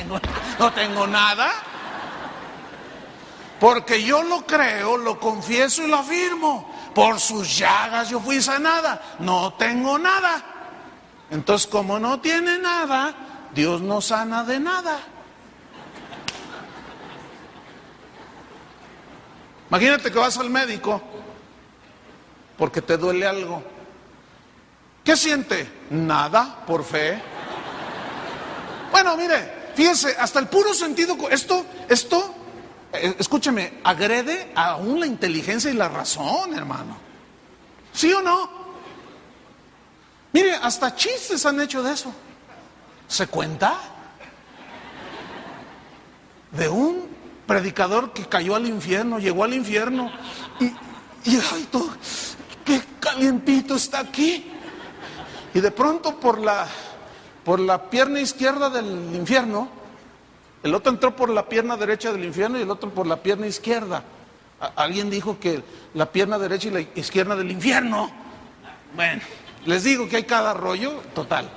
Porque yo lo creo, lo confieso y lo afirmo. Por sus llagas yo fui sanada, no tengo nada. Entonces, como no tiene nada, Dios no sana de nada. Imagínate que vas al médico porque te duele algo. ¿Qué siente? Nada, por fe. Bueno, mire, fíjese, hasta el puro sentido, escúcheme, agrede aún la inteligencia y la razón, hermano. ¿Sí o no? Mire, hasta chistes han hecho de eso. ¿Se cuenta? De un predicador que cayó al infierno, llegó al infierno y ay, todo, qué calientito está aquí. Y de pronto por la pierna izquierda del infierno, el otro entró por la pierna derecha del infierno y el otro por la pierna izquierda. Alguien dijo que la pierna derecha y la izquierda del infierno. Bueno, les digo que hay cada rollo total.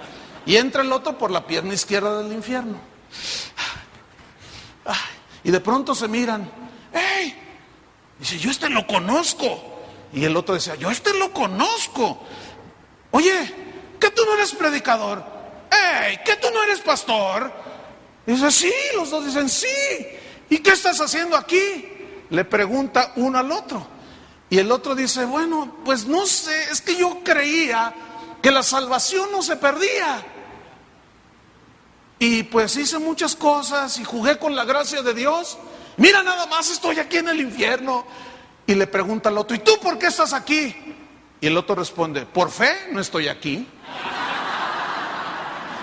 Y entra el otro por la pierna izquierda del infierno. Y de pronto se miran. ¡Ey! Dice, yo lo conozco. Y el otro decía, yo lo conozco. Oye, ¿que tú no eres predicador? ¡Ey! ¿Que tú no eres pastor? Y dice, sí, los dos dicen, sí. ¿Y qué estás haciendo aquí? Le pregunta uno al otro. Y el otro dice, bueno, pues no sé, es que yo creía que la salvación no se perdía. Y pues hice muchas cosas y jugué con la gracia de Dios. Mira, nada más estoy aquí en el infierno. Y le pregunta al otro, ¿y tú por qué estás aquí? Y el otro responde, por fe no estoy aquí.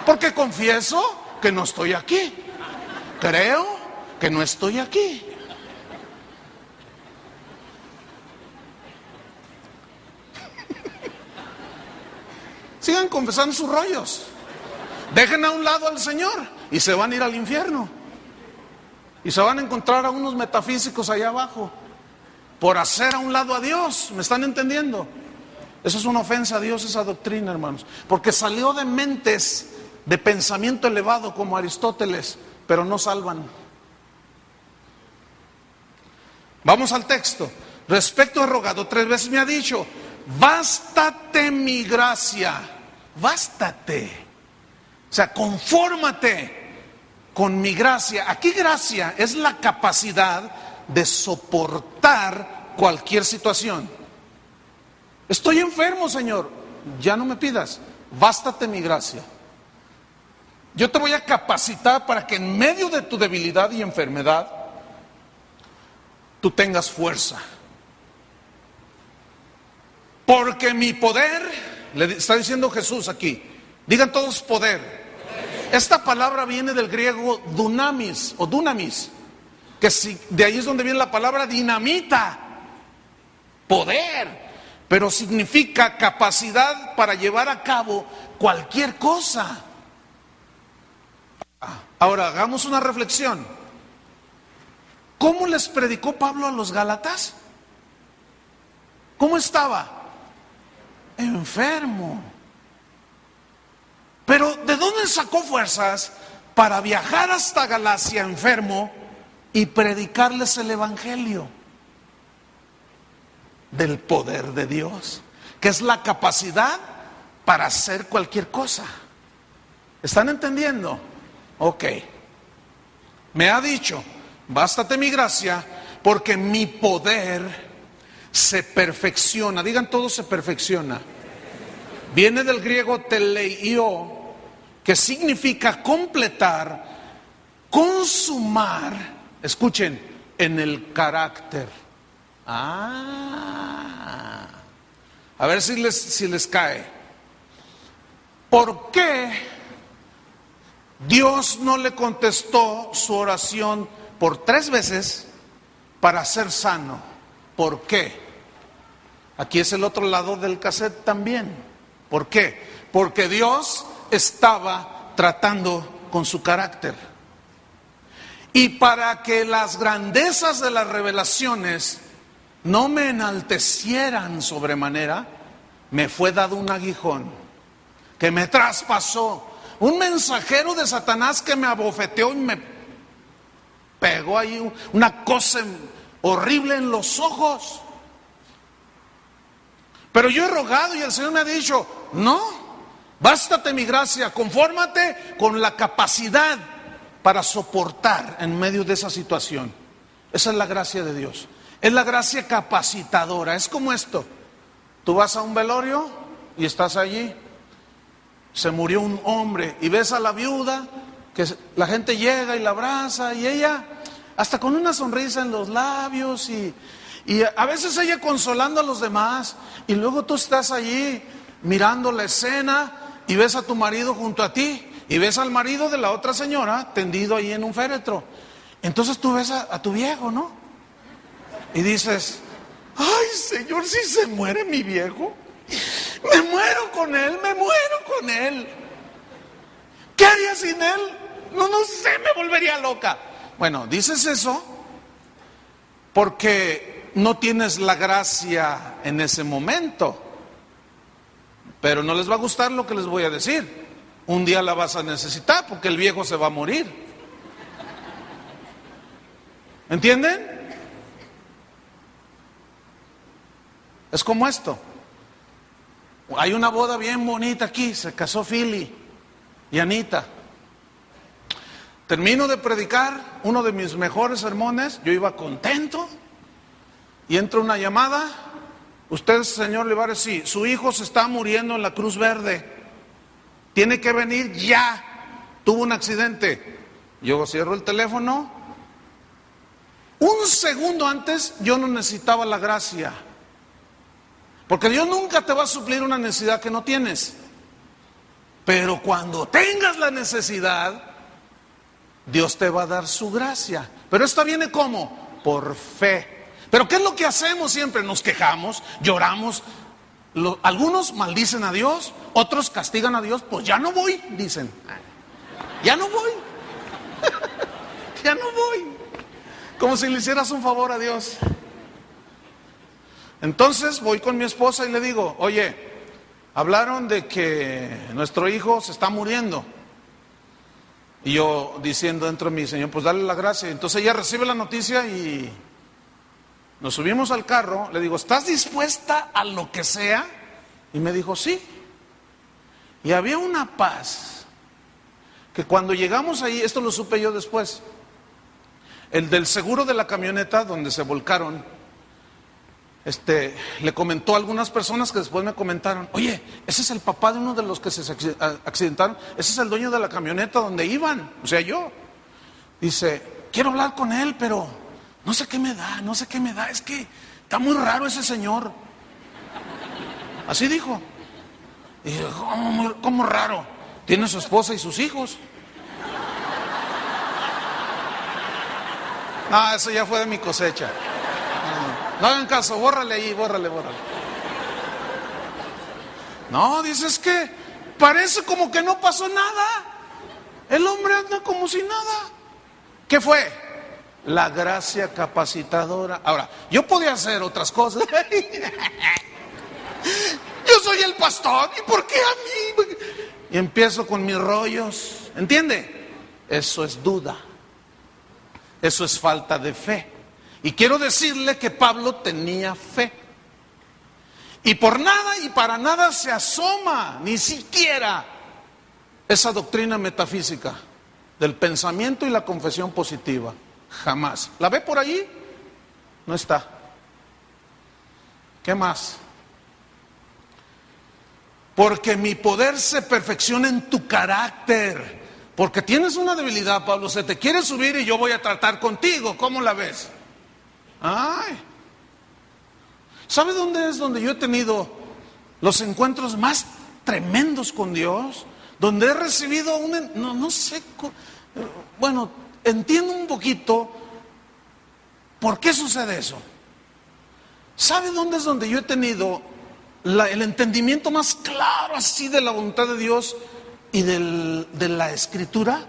Porque confieso que no estoy aquí. Creo que no estoy aquí. Sigan confesando sus rollos. Dejen a un lado al Señor y se van a ir al infierno. Y se van a encontrar a unos metafísicos allá abajo por hacer a un lado a Dios. ¿Me están entendiendo? Eso es una ofensa a Dios, esa doctrina, hermanos. Porque salió de mentes de pensamiento elevado como Aristóteles, pero no salvan. Vamos al texto. Respecto a rogado 3 veces me ha dicho, bástate mi gracia. Bástate. O sea, confórmate con mi gracia. Aquí gracia es la capacidad de soportar cualquier situación. Estoy enfermo, Señor. Ya no me pidas. Bástate mi gracia. Yo te voy a capacitar para que en medio de tu debilidad y enfermedad, tú tengas fuerza. Porque mi poder, le está diciendo Jesús aquí, digan todos poder. Esta palabra viene del griego dunamis o dunamis, que de ahí es donde viene la palabra dinamita, poder, pero significa capacidad para llevar a cabo cualquier cosa. Ahora hagamos una reflexión. ¿Cómo les predicó Pablo a los Gálatas? ¿Cómo estaba? Enfermo. Pero ¿de dónde sacó fuerzas para viajar hasta Galacia enfermo y predicarles el evangelio? Del poder de Dios, que es la capacidad para hacer cualquier cosa. ¿Están entendiendo? Ok. Me ha dicho, bástate mi gracia, porque mi poder se perfecciona. Digan todos, se perfecciona. Viene del griego teleio, que significa completar, consumar, escuchen, en el carácter. A ver si les cae. ¿Por qué Dios no le contestó su oración por 3 veces para ser sano? ¿Por qué? Aquí es el otro lado del cassette también. ¿Por qué? Porque Dios estaba tratando con su carácter. Y para que las grandezas de las revelaciones no me enaltecieran sobremanera, me fue dado un aguijón que me traspasó, un mensajero de Satanás que me abofeteó y me pegó ahí una cosa horrible en los ojos. Pero yo he rogado y el Señor me ha dicho, no, bástate mi gracia, confórmate con la capacidad para soportar en medio de esa situación. Esa es la gracia de Dios. Es la gracia capacitadora. Es como esto. Tú vas a un velorio y estás allí. Se murió un hombre y ves a la viuda que la gente llega y la abraza y ella hasta con una sonrisa en los labios y a veces ella consolando a los demás y luego tú estás allí mirando la escena y ves a tu marido junto a ti y ves al marido de la otra señora tendido ahí en un féretro. Entonces tú ves a tu viejo, ¿no? Y dices, ay Señor, si se muere mi viejo, me muero con él, me muero con él. ¿Qué haría sin él? No sé, me volvería loca. Bueno, dices eso porque no tienes la gracia en ese momento. Pero no les va a gustar lo que les voy a decir. Un día la vas a necesitar porque el viejo se va a morir. ¿Entienden? Es como esto. Hay una boda bien bonita aquí, se casó Philly y Anita. Termino de predicar uno de mis mejores sermones, yo iba contento y entra una llamada. Usted, señor Olivares, sí, su hijo se está muriendo en la Cruz Verde, tiene que venir ya, tuvo un accidente. Yo cierro el teléfono. Un segundo antes yo no necesitaba la gracia, porque Dios nunca te va a suplir una necesidad que no tienes. Pero cuando tengas la necesidad, Dios te va a dar su gracia. Pero esta viene ¿cómo? Por fe. Pero ¿qué es lo que hacemos siempre? Nos quejamos, lloramos. Algunos maldicen a Dios, otros castigan a Dios. Pues ya no voy, dicen. Ya no voy. Ya no voy. Como si le hicieras un favor a Dios. Entonces voy con mi esposa y le digo, oye, hablaron de que nuestro hijo se está muriendo. Y yo diciendo dentro de mí, Señor, pues dale la gracia. Entonces ella recibe la noticia y nos subimos al carro. Le digo, ¿estás dispuesta a lo que sea? Y me dijo, sí. Y había una paz que cuando llegamos ahí, esto lo supe yo después, el del seguro de la camioneta donde se volcaron, le comentó a algunas personas que después me comentaron, oye, ese es el papá de uno de los que se accidentaron, ese es el dueño de la camioneta donde iban, o sea, yo. Dice, quiero hablar con él, pero no sé qué me da, es que está muy raro ese señor. Así dijo. Y dije, ¿cómo raro? Tiene su esposa y sus hijos. No, eso ya fue de mi cosecha. No hagan caso, bórrale ahí, bórrale. No, dices que parece como que no pasó nada. El hombre anda como si nada. ¿Qué fue? La gracia capacitadora. Ahora, yo podía hacer otras cosas. Yo soy el pastor, ¿y por qué a mí? Y empiezo con mis rollos. ¿Entiende? Eso es duda. Eso es falta de fe. Y quiero decirle que Pablo tenía fe. Y por nada y para nada se asoma, ni siquiera, esa doctrina metafísica del pensamiento y la confesión positiva. Jamás. ¿La ve por allí? No está. ¿Qué más? Porque mi poder se perfecciona en tu carácter. Porque tienes una debilidad, Pablo, se te quiere subir y yo voy a tratar contigo. ¿Cómo la ves? Ay, ¿sabe dónde es donde yo he tenido los encuentros más tremendos con Dios? Donde he recibido no sé, bueno, entiendo un poquito por qué sucede eso. ¿Sabe dónde es donde yo he tenido el entendimiento más claro así de la voluntad de Dios y de la Escritura?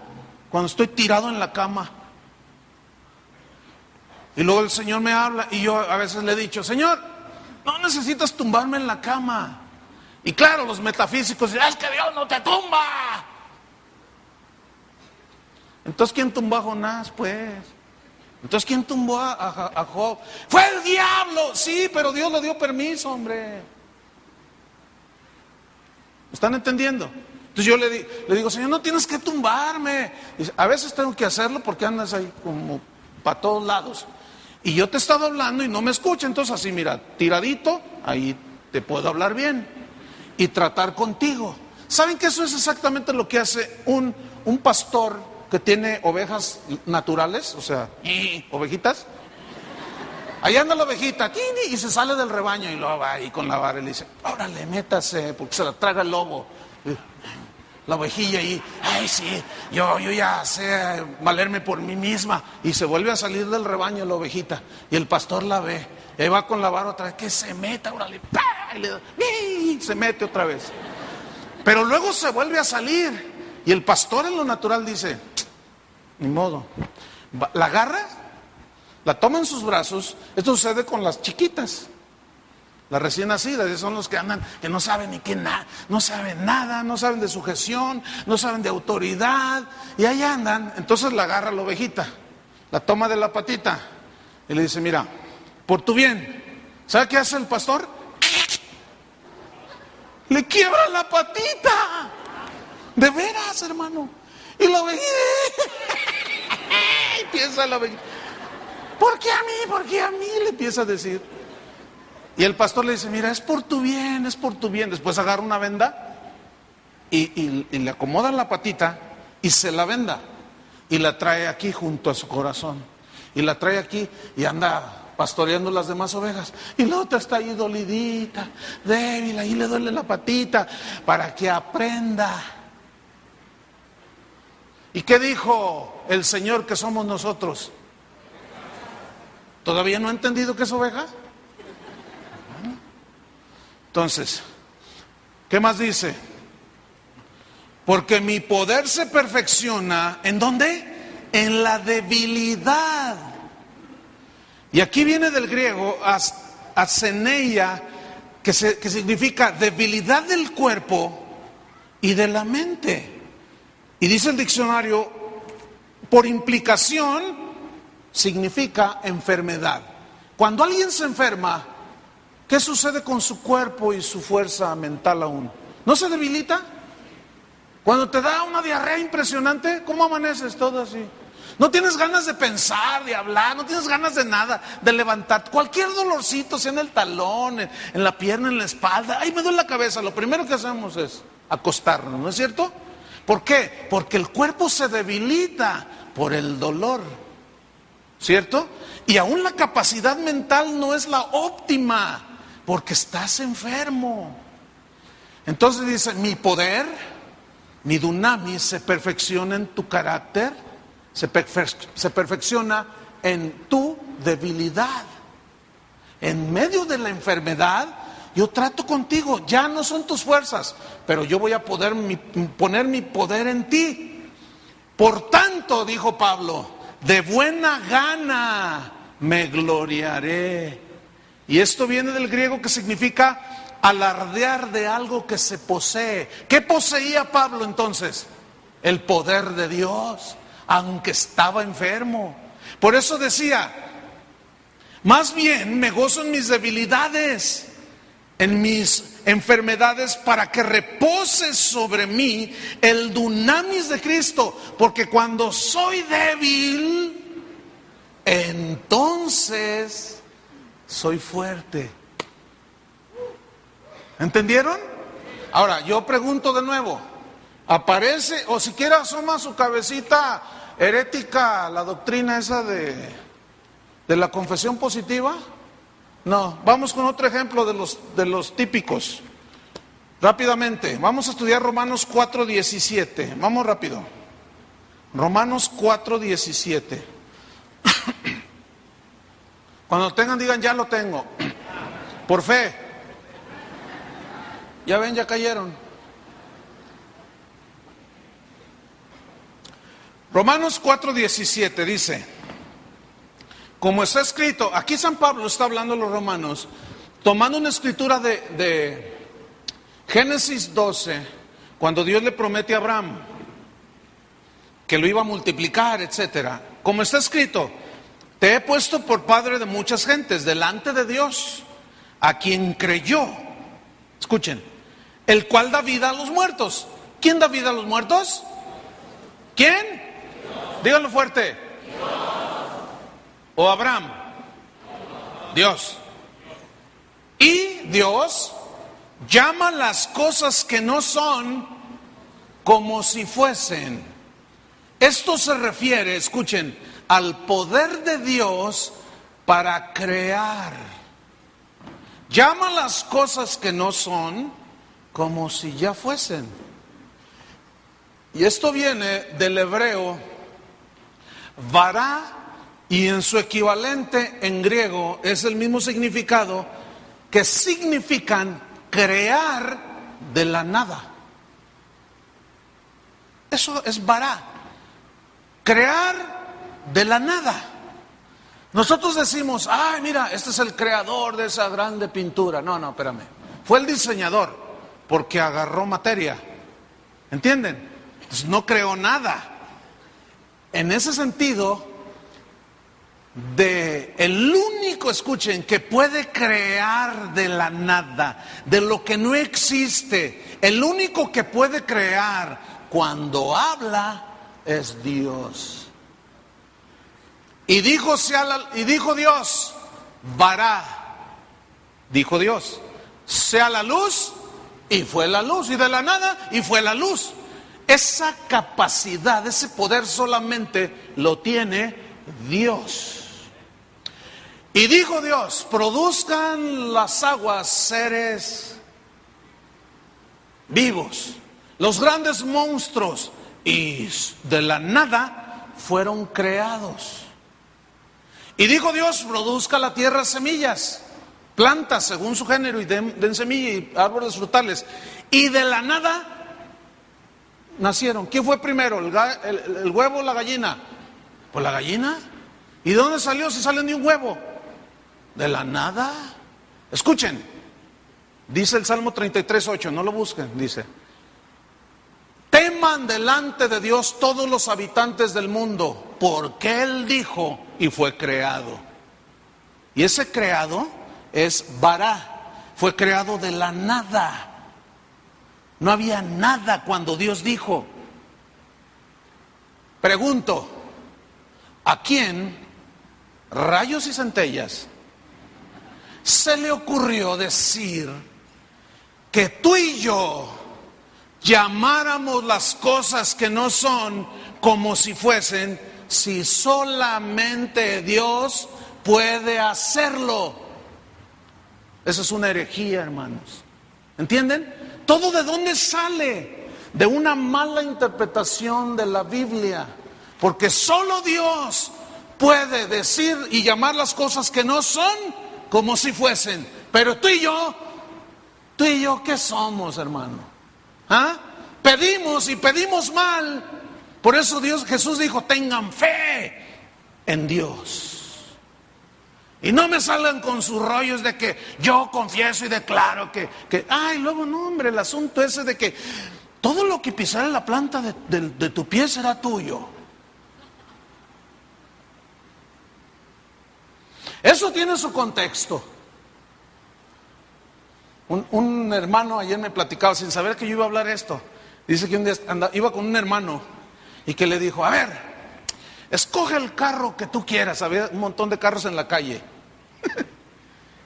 Cuando estoy tirado en la cama. Y luego el Señor me habla y yo a veces le he dicho, Señor, no necesitas tumbarme en la cama. Y claro, los metafísicos dicen, es que Dios no te tumba. Entonces, ¿quién tumbó a Jonás, pues? Entonces, ¿quién tumbó a Job? ¡Fue el diablo! Sí, pero Dios le dio permiso, hombre. ¿Están entendiendo? Entonces yo le digo, Señor, no tienes que tumbarme. Dice, a veces tengo que hacerlo porque andas ahí como para todos lados. Y yo te he estado hablando y no me escucha. Entonces así, mira, tiradito, ahí te puedo hablar bien y tratar contigo. ¿Saben que eso es exactamente lo que hace un pastor que tiene ovejas naturales, o sea, ovejitas. Ahí anda la ovejita, y se sale del rebaño y luego va ahí con la vara y le dice, órale, métase, porque se la traga el lobo. La ovejilla ahí, ay sí, yo ya sé valerme por mí misma. Y se vuelve a salir del rebaño la ovejita. Y el pastor la ve, y ahí va con la vara otra vez, que se meta, órale, ¡pah! Y le da, ¡y! Se mete otra vez. Pero luego se vuelve a salir. Y el pastor en lo natural dice, ni modo, la agarra, la toma en sus brazos. Esto sucede con las chiquitas, las recién nacidas, son los que andan, que no saben ni qué nada, no saben nada, no saben de sujeción, no saben de autoridad, y ahí andan. Entonces la agarra la ovejita, la toma de la patita y le dice, mira, por tu bien. ¿Sabe qué hace el pastor? Le quiebra la patita. De veras, hermano. Y la ovejita empieza la ovejita, ¿por qué a mí? ¿Por qué a mí? Le empieza a decir. Y el pastor le dice, mira, es por tu bien, es por tu bien. Después agarra una venda y le acomoda la patita y se la venda. Y la trae aquí junto a su corazón. Y la trae aquí y anda pastoreando las demás ovejas. Y la otra está ahí dolidita, débil, ahí le duele la patita para que aprenda. ¿Y qué dijo el Señor que somos nosotros? ¿Todavía no ha entendido que es oveja? Entonces, ¿qué más dice? Porque mi poder se perfecciona, ¿en dónde? En la debilidad. Y aquí viene del griego aseneia, que significa debilidad del cuerpo y de la mente. Y dice el diccionario, por implicación, significa enfermedad. Cuando alguien se enferma, ¿qué sucede con su cuerpo y su fuerza mental aún? ¿No se debilita? Cuando te da una diarrea impresionante, ¿cómo amaneces todo así? No tienes ganas de pensar, de hablar, no tienes ganas de nada, de levantar. Cualquier dolorcito, sea en el talón, en la pierna, en la espalda, ay, me duele la cabeza. Lo primero que hacemos es acostarnos, ¿no es cierto? ¿Por qué? Porque el cuerpo se debilita por el dolor, ¿cierto? Y aún la capacidad mental no es la óptima, porque estás enfermo. Entonces dice, mi poder, mi dunamis se perfecciona en tu carácter, se perfecciona en tu debilidad. En medio de la enfermedad, yo trato contigo, ya no son tus fuerzas, pero yo voy a poder poner mi poder en ti. Por tanto, dijo Pablo, de buena gana me gloriaré. Y esto viene del griego que significa alardear de algo que se posee. ¿Qué poseía Pablo entonces? El poder de Dios, aunque estaba enfermo. Por eso decía, más bien me gozo en mis debilidades, en mis enfermedades, para que repose sobre mí el dunamis de Cristo. Porque cuando soy débil, entonces soy fuerte. ¿Entendieron? Ahora, yo pregunto de nuevo, ¿aparece o siquiera asoma su cabecita herética la doctrina esa de la confesión positiva? No, vamos con otro ejemplo de los típicos. Rápidamente, vamos a estudiar Romanos 4:17. Vamos rápido. Romanos 4:17. Cuando lo tengan, digan, ya lo tengo. Por fe. Ya ven, ya cayeron. Romanos 4:17 dice, como está escrito, aquí San Pablo está hablando a los romanos, tomando una escritura de Génesis 12, cuando Dios le promete a Abraham que lo iba a multiplicar, etcétera. Como está escrito, te he puesto por padre de muchas gentes delante de Dios, a quien creyó, escuchen, el cual da vida a los muertos. ¿Quién da vida a los muertos? ¿Quién? Dios. Díganlo fuerte. Dios. ¿O Abraham? Dios. Y Dios llama las cosas que no son como si fuesen. Esto se refiere, escuchen, al poder de Dios para crear. Llama las cosas que no son como si ya fuesen. Y esto viene del hebreo vará, y en su equivalente en griego es el mismo significado, que significan crear de la nada. Eso es vará, crear de la nada. Nosotros decimos, ay, mira, este es el creador de esa grande pintura. No, espérame. Fue el diseñador, porque agarró materia. ¿Entienden? Entonces no creó nada. En ese sentido, el único, escuchen, que puede crear de la nada, de lo que no existe, el único que puede crear cuando habla es Dios. Y dijo Dios, vará, dijo Dios, sea la luz, y fue la luz, y de la nada, y fue la luz. Esa capacidad, ese poder solamente lo tiene Dios. Y dijo Dios, produzcan las aguas seres vivos, los grandes monstruos, y de la nada fueron creados. Y dijo Dios, produzca la tierra semillas, plantas según su género, y den semilla y árboles frutales. Y de la nada nacieron. ¿Quién fue primero, el huevo o la gallina? Pues la gallina. ¿Y de dónde salió si salen de un huevo? De la nada. Escuchen, dice el Salmo 33:8, no lo busquen, dice: teman delante de Dios todos los habitantes del mundo, porque Él dijo y fue creado. Y ese creado es vará, fue creado de la nada. No había nada cuando Dios dijo. Pregunto, ¿a quién, rayos y centellas, se le ocurrió decir que tú y yo llamáramos las cosas que no son como si fuesen, si solamente Dios puede hacerlo? Eso es una herejía, hermanos. ¿Entienden? ¿Todo de dónde sale? De una mala interpretación de la Biblia. Porque solo Dios puede decir y llamar las cosas que no son como si fuesen. Pero tú y yo, ¿qué somos, hermano? ¿Ah? Pedimos y pedimos mal. Por eso Jesús dijo, tengan fe en Dios. Y no me salgan con sus rollos de que yo confieso y declaro que luego no, hombre, el asunto ese de que todo lo que pisara la planta de tu pie será tuyo. Eso tiene su contexto. Un hermano ayer me platicaba, sin saber que yo iba a hablar esto. Dice que un día iba con un hermano y que le dijo, a ver, escoge el carro que tú quieras. Había un montón de carros en la calle.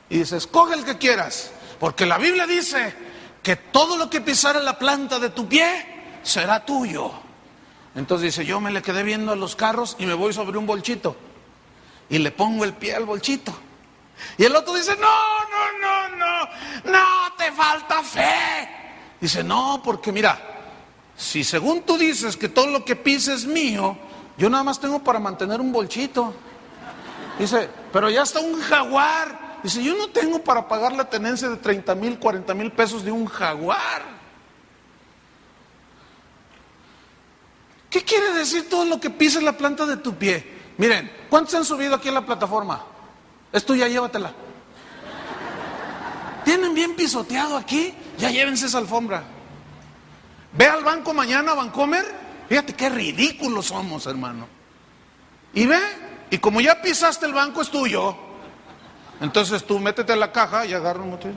Y dice, escoge el que quieras, porque la Biblia dice que todo lo que pisara la planta de tu pie será tuyo. Entonces dice, yo me le quedé viendo a los carros y me voy sobre un bolchito y le pongo el pie al bolchito. Y el otro dice, no, te falta fe. Dice, no, porque mira, si según tú dices que todo lo que pises es mío, yo nada más tengo para mantener un bolchito. Dice, pero ya está un jaguar. Dice, yo no tengo para pagar la tenencia de 30,000, 40,000 pesos de un jaguar. ¿Qué quiere decir todo lo que pise la planta de tu pie? Miren, ¿cuántos se han subido aquí en la plataforma? Es tuya, llévatela. ¿Tienen bien pisoteado aquí? Ya llévense esa alfombra. Ve al banco mañana, Bancomer. Fíjate qué ridículos somos, hermano. Y ve, y como ya pisaste el banco, es tuyo. Entonces tú métete a la caja y agarra un motín.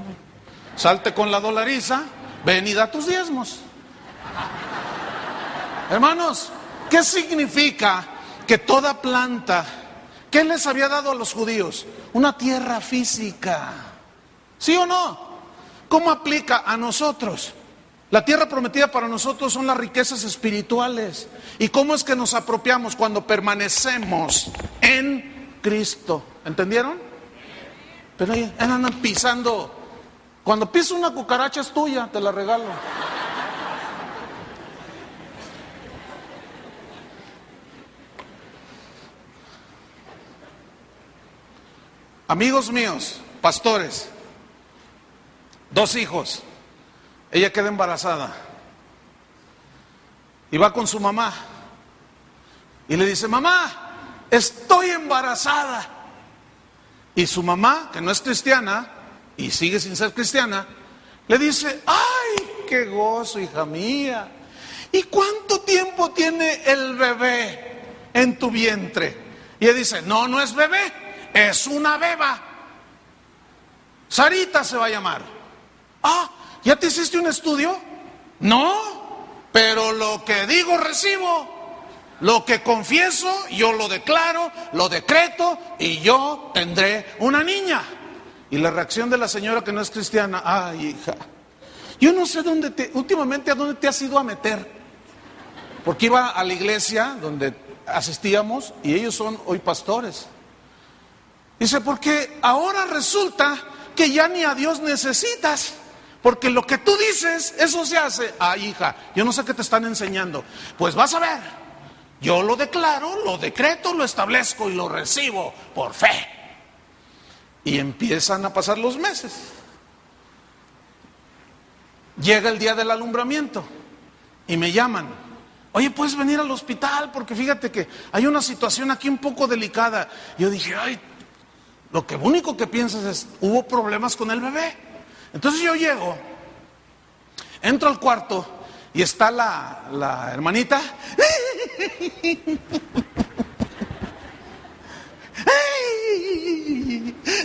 Salte con la dolariza, ven y da tus diezmos. Hermanos, ¿qué significa que toda planta, qué les había dado a los judíos? Una tierra física. ¿Sí o no? ¿Cómo aplica a nosotros? La tierra prometida para nosotros son las riquezas espirituales. ¿Y cómo es que nos apropiamos? Cuando permanecemos en Cristo. ¿Entendieron? Pero ahí andan pisando. Cuando pisa una cucaracha es tuya, te la regalo. Amigos míos, pastores, 2 hijos. Ella queda embarazada y va con su mamá y le dice: mamá, estoy embarazada. Y su mamá, que no es cristiana y sigue sin ser cristiana, le dice: ay, qué gozo, hija mía. ¿Y cuánto tiempo tiene el bebé en tu vientre? Y ella dice: no, no es bebé, es una beba. Sarita se va a llamar. Ah, ¿ya te hiciste un estudio? No, pero lo que digo recibo, lo que confieso yo lo declaro, lo decreto y yo tendré una niña. Y la reacción de la señora que no es cristiana: ay, hija, yo no sé últimamente a dónde te has ido a meter. Porque iba a la iglesia donde asistíamos y ellos son hoy pastores. Dice: porque ahora resulta que ya ni a Dios necesitas. Porque lo que tú dices, eso se hace. Ay, hija, yo no sé qué te están enseñando. Pues vas a ver, yo lo declaro, lo decreto, lo establezco y lo recibo por fe. Y empiezan a pasar los meses. Llega el día del alumbramiento y me llaman: oye, ¿puedes venir al hospital? Porque fíjate que hay una situación aquí un poco delicada. Yo dije: ay, lo único que piensas es, hubo problemas con el bebé. Entonces yo llego, entro al cuarto y está la hermanita.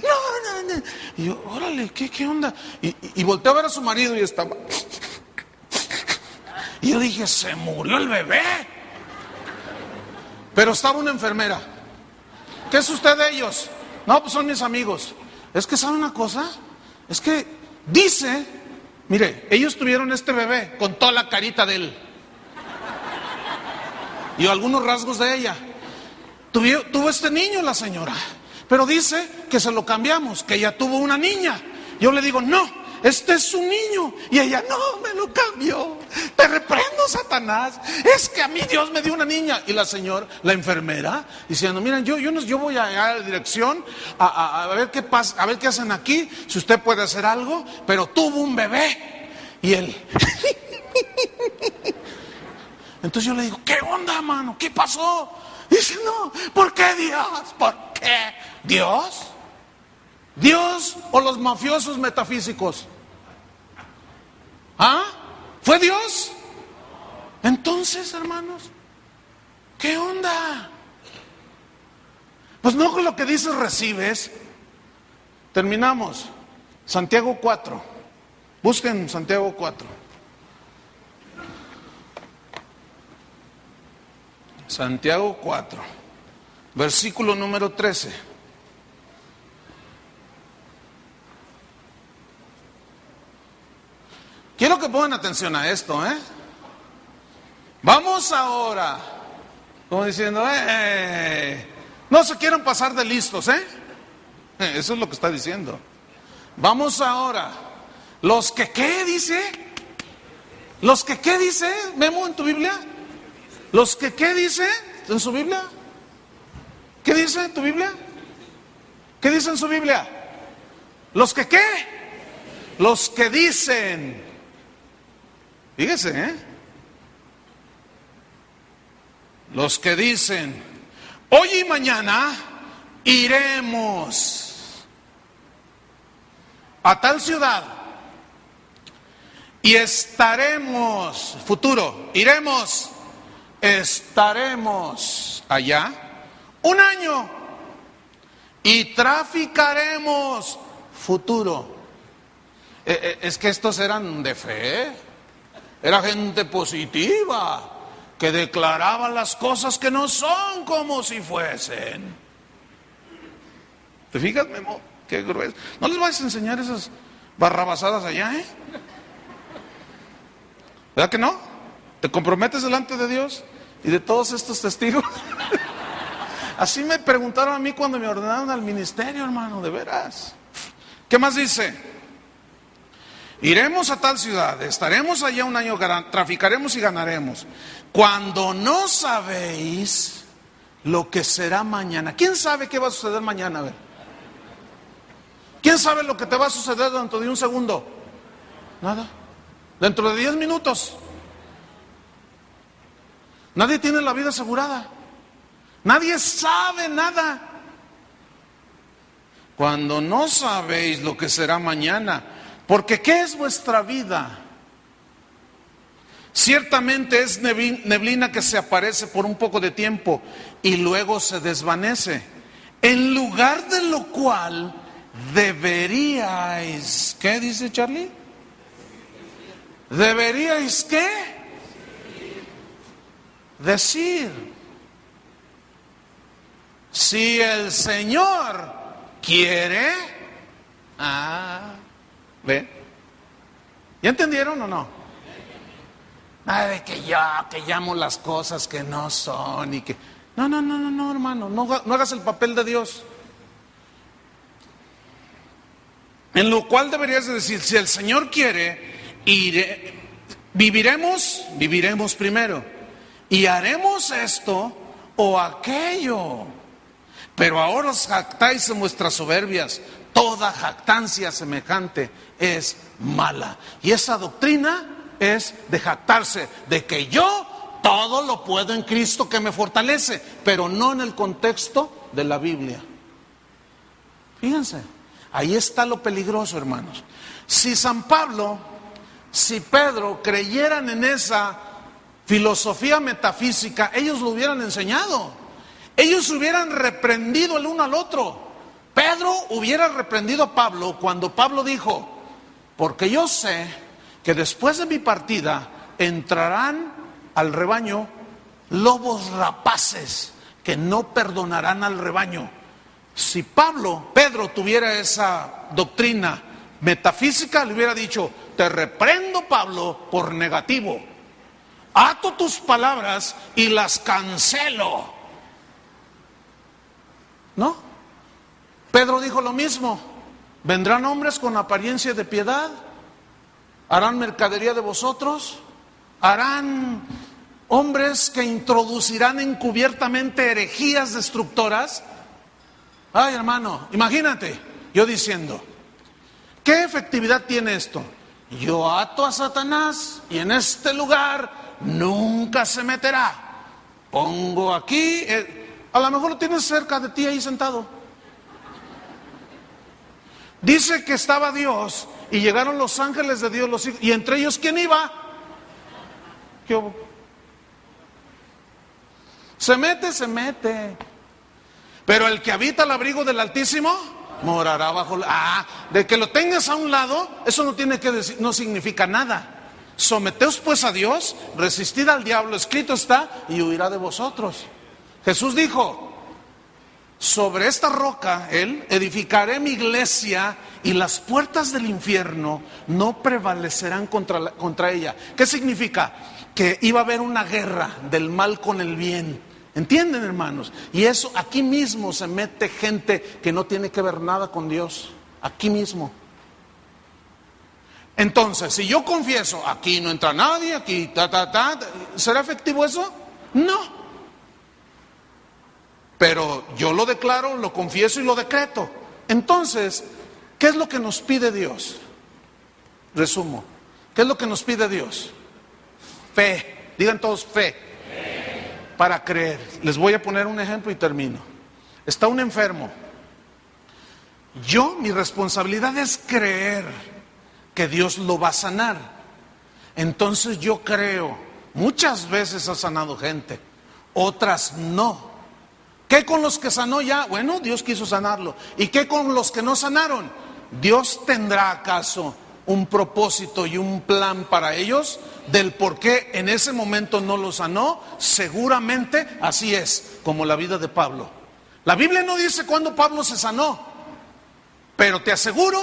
No. Y yo: órale, ¿qué onda? Y volteé a ver a su marido y estaba. Y yo dije: se murió el bebé. Pero estaba una enfermera. ¿Qué es usted de ellos? No, pues son mis amigos. Es que, ¿sabe una cosa? Es que dice, mire, ellos tuvieron este bebé con toda la carita de él y algunos rasgos de ella. Tuvo este niño la señora, pero dice que se lo cambiamos, que ella tuvo una niña. Yo le digo: no, este es su niño. Y ella: no, me lo cambió. Te reprendo, Satanás. Es que a mí Dios me dio una niña. Y la señora, la enfermera, diciendo: miren, yo voy a la dirección a ver qué pasa, a ver qué hacen aquí, si usted puede hacer algo, pero tuvo un bebé. Y él. Entonces yo le digo: ¿qué onda, mano? ¿Qué pasó? Dice: no, ¿por qué Dios? ¿Por qué Dios? ¿Dios o los mafiosos metafísicos? ¿Ah? ¿Fue Dios? Entonces, hermanos, ¿qué onda? Pues no con lo que dices recibes. Terminamos. Santiago 4. Busquen Santiago 4. Santiago 4, versículo número 13. Quiero que pongan atención a esto, ¿eh? Vamos ahora, como diciendo, no se quieran pasar de listos, ¿eh? Eso es lo que está diciendo. Vamos ahora, los que, ¿qué dice? Los que, ¿qué dice, Memo, en tu Biblia? Los que, ¿qué dice en su Biblia? ¿Qué dice en tu Biblia? ¿Qué dice en su Biblia? Los que, ¿qué? Los que dicen. Fíjese, ¿eh? Los que dicen: hoy y mañana iremos a tal ciudad y estaremos, futuro, iremos, estaremos allá un año y traficaremos, futuro. Es que estos eran de fe, era gente positiva, que declaraba las cosas que no son como si fuesen. ¿Te fijas, Memo? Qué grueso. No les vais a enseñar esas barrabasadas allá, ¿eh? ¿Verdad que no? ¿Te comprometes delante de Dios y de todos estos testigos? Así me preguntaron a mí cuando me ordenaron al ministerio, hermano, de veras. ¿Qué más dice? Iremos a tal ciudad, estaremos allá un año, traficaremos y ganaremos. Cuando no sabéis lo que será mañana. ¿Quién sabe qué va a suceder mañana? A ver. ¿Quién sabe lo que te va a suceder dentro de un segundo? Nada. Dentro de 10 minutos. Nadie tiene la vida asegurada. Nadie sabe nada. Cuando no sabéis lo que será mañana, porque ¿qué es vuestra vida? Ciertamente es neblina que se aparece por un poco de tiempo y luego se desvanece. En lugar de lo cual deberíais, ¿qué dice Charlie? ¿Deberíais qué? Decir. Si el Señor quiere, ¿ve? ¿Ya entendieron o no? Nada de que yo, que llamo las cosas que no son y que... No, hermano, no hagas el papel de Dios. En lo cual deberías de decir, si el Señor quiere, viviremos primero, y haremos esto o aquello. Pero ahora os jactáis en vuestras soberbias. Toda jactancia semejante es mala. Y esa doctrina es de jactarse, de que yo todo lo puedo en Cristo que me fortalece, pero no en el contexto de la Biblia. Fíjense, ahí está lo peligroso, hermanos. Si San Pablo, si Pedro creyeran en esa filosofía metafísica, ellos lo hubieran enseñado. Ellos hubieran reprendido el uno al otro. Pedro hubiera reprendido a Pablo cuando Pablo dijo, porque yo sé que después de mi partida entrarán al rebaño lobos rapaces que no perdonarán al rebaño. Si Pedro tuviera esa doctrina metafísica, le hubiera dicho, te reprendo, Pablo, por negativo. Ato tus palabras y las cancelo. ¿No? Pedro dijo lo mismo. Vendrán hombres con apariencia de piedad, harán mercadería de vosotros, harán hombres que introducirán encubiertamente herejías destructoras. Ay, hermano, imagínate, yo diciendo, ¿qué efectividad tiene esto? Yo ato a Satanás y en este lugar nunca se meterá. Pongo aquí, a lo mejor lo tienes cerca de ti ahí sentado. Dice que estaba Dios y llegaron los ángeles de Dios, y entre ellos, ¿quién iba? ¿Qué hubo? Se mete. Pero el que habita al abrigo del Altísimo morará bajo de que lo tengas a un lado, eso no tiene que decir, no significa nada. Someteos pues a Dios, resistid al diablo, escrito está, y huirá de vosotros. Jesús dijo, sobre esta roca, él, edificaré mi iglesia y las puertas del infierno no prevalecerán contra ella. ¿Qué significa? Que iba a haber una guerra del mal con el bien. ¿Entienden, hermanos? Y eso, aquí mismo se mete gente que no tiene que ver nada con Dios. Aquí mismo. Entonces, si yo confieso, aquí no entra nadie, aquí ¿será efectivo eso? No. Pero yo lo declaro, lo confieso y lo decreto. Entonces, ¿qué es lo que nos pide Dios? Resumo. ¿Qué es lo que nos pide Dios? Fe. Digan todos fe. Para creer. Les voy a poner un ejemplo y termino. Está un enfermo. Mi responsabilidad es creer que Dios lo va a sanar. Entonces yo creo. Muchas veces ha sanado gente, otras no. ¿Qué con los que sanó ya? Bueno, Dios quiso sanarlo. ¿Y qué con los que no sanaron? ¿Dios tendrá acaso un propósito y un plan para ellos del por qué en ese momento no lo sanó? Seguramente así es, como la vida de Pablo. La Biblia no dice cuándo Pablo se sanó, pero te aseguro,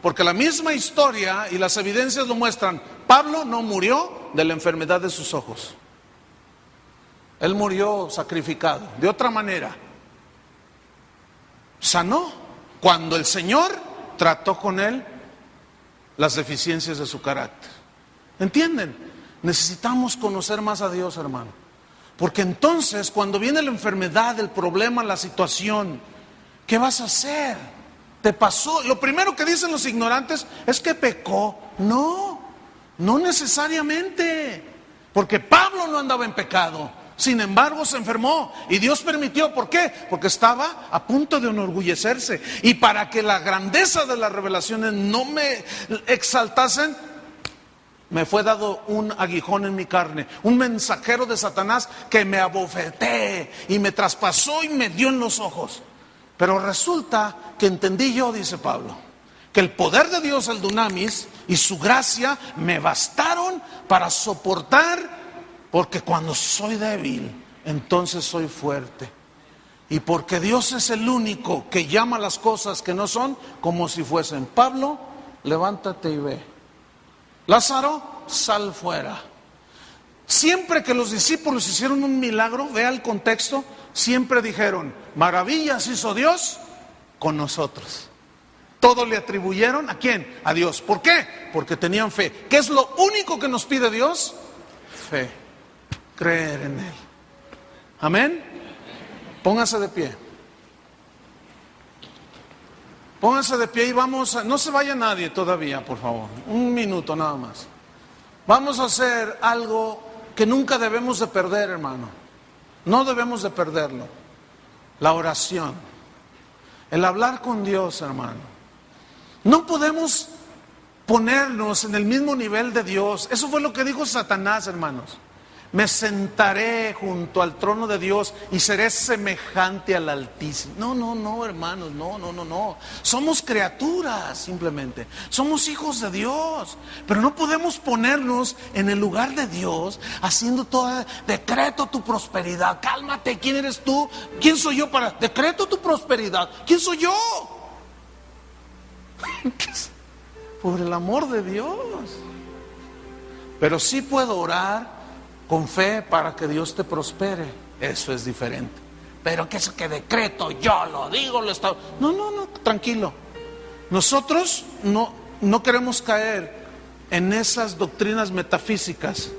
porque la misma historia y las evidencias lo muestran, Pablo no murió de la enfermedad de sus ojos. Él murió sacrificado. De otra manera, sanó cuando el Señor trató con él las deficiencias de su carácter. ¿Entienden? Necesitamos conocer más a Dios, hermano. Porque entonces, cuando viene la enfermedad, el problema, la situación, ¿qué vas a hacer? Te pasó. Lo primero que dicen los ignorantes es que pecó. No necesariamente. Porque Pablo no andaba en pecado. Sin embargo, se enfermó y Dios permitió. ¿Por qué? Porque estaba a punto de enorgullecerse. Y para que la grandeza de las revelaciones no me exaltasen, me fue dado un aguijón en mi carne, un mensajero de Satanás que me abofeté y me traspasó y me dio en los ojos. Pero resulta que entendí yo, dice Pablo, que el poder de Dios, el dunamis, y su gracia me bastaron para soportar. Porque cuando soy débil, entonces soy fuerte. Y porque Dios es el único que llama las cosas que no son como si fuesen. Pablo, levántate y ve. Lázaro, sal fuera. Siempre que los discípulos hicieron un milagro, vea el contexto, siempre dijeron, maravillas hizo Dios con nosotros. Todo le atribuyeron, ¿a quién? A Dios. ¿Por qué? Porque tenían fe. ¿Qué es lo único que nos pide Dios? Fe. Creer en Él. Amén. Póngase de pie. Póngase de pie y vamos a... No se vaya nadie todavía, por favor. Un minuto nada más. Vamos a hacer algo que nunca debemos de perder, hermano. No debemos de perderlo. La oración. El hablar con Dios, hermano. No podemos ponernos en el mismo nivel de Dios. Eso fue lo que dijo Satanás, hermanos. Me sentaré junto al trono de Dios y seré semejante al Altísimo. No, hermanos, no. Somos criaturas, simplemente. Somos hijos de Dios. Pero no podemos ponernos en el lugar de Dios haciendo todo, decreto tu prosperidad. Cálmate, ¿quién eres tú? ¿Quién soy yo para decreto tu prosperidad? ¿Quién soy yo? Por el amor de Dios. Pero sí puedo orar con fe para que Dios te prospere. Eso es diferente. Pero que eso que decreto, yo lo digo, lo está... No, tranquilo. Nosotros no queremos caer en esas doctrinas metafísicas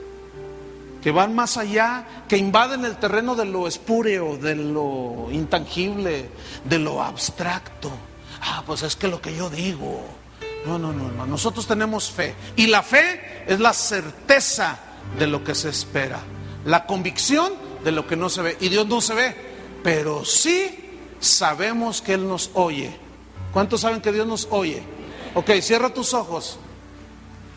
que van más allá, que invaden el terreno de lo espúreo, de lo intangible, de lo abstracto. Pues es que lo que yo digo. No, hermano. Nosotros tenemos fe. Y la fe es la certeza de lo que se espera, la convicción de lo que no se ve. Y Dios no se ve, pero sí sabemos que Él nos oye. ¿Cuántos saben que Dios nos oye? Ok, cierra tus ojos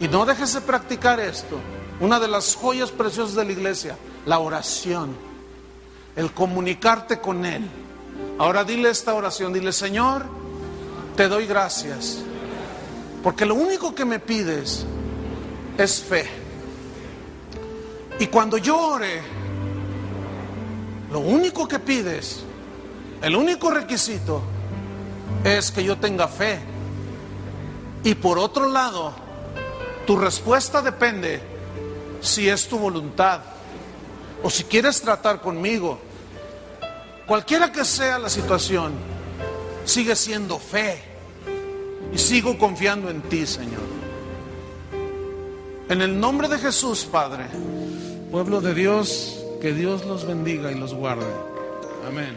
y no dejes de practicar esto. Una de las joyas preciosas de la iglesia, la oración, el comunicarte con Él. Ahora dile esta oración, dile: Señor, te doy gracias, porque lo único que me pides es fe. Y cuando yo ore, lo único que pides, el único requisito es que yo tenga fe. Y por otro lado, tu respuesta depende si es tu voluntad o si quieres tratar conmigo. Cualquiera que sea la situación, sigue siendo fe. Y sigo confiando en ti, Señor. En el nombre de Jesús, Padre. Pueblo de Dios, que Dios los bendiga y los guarde. Amén.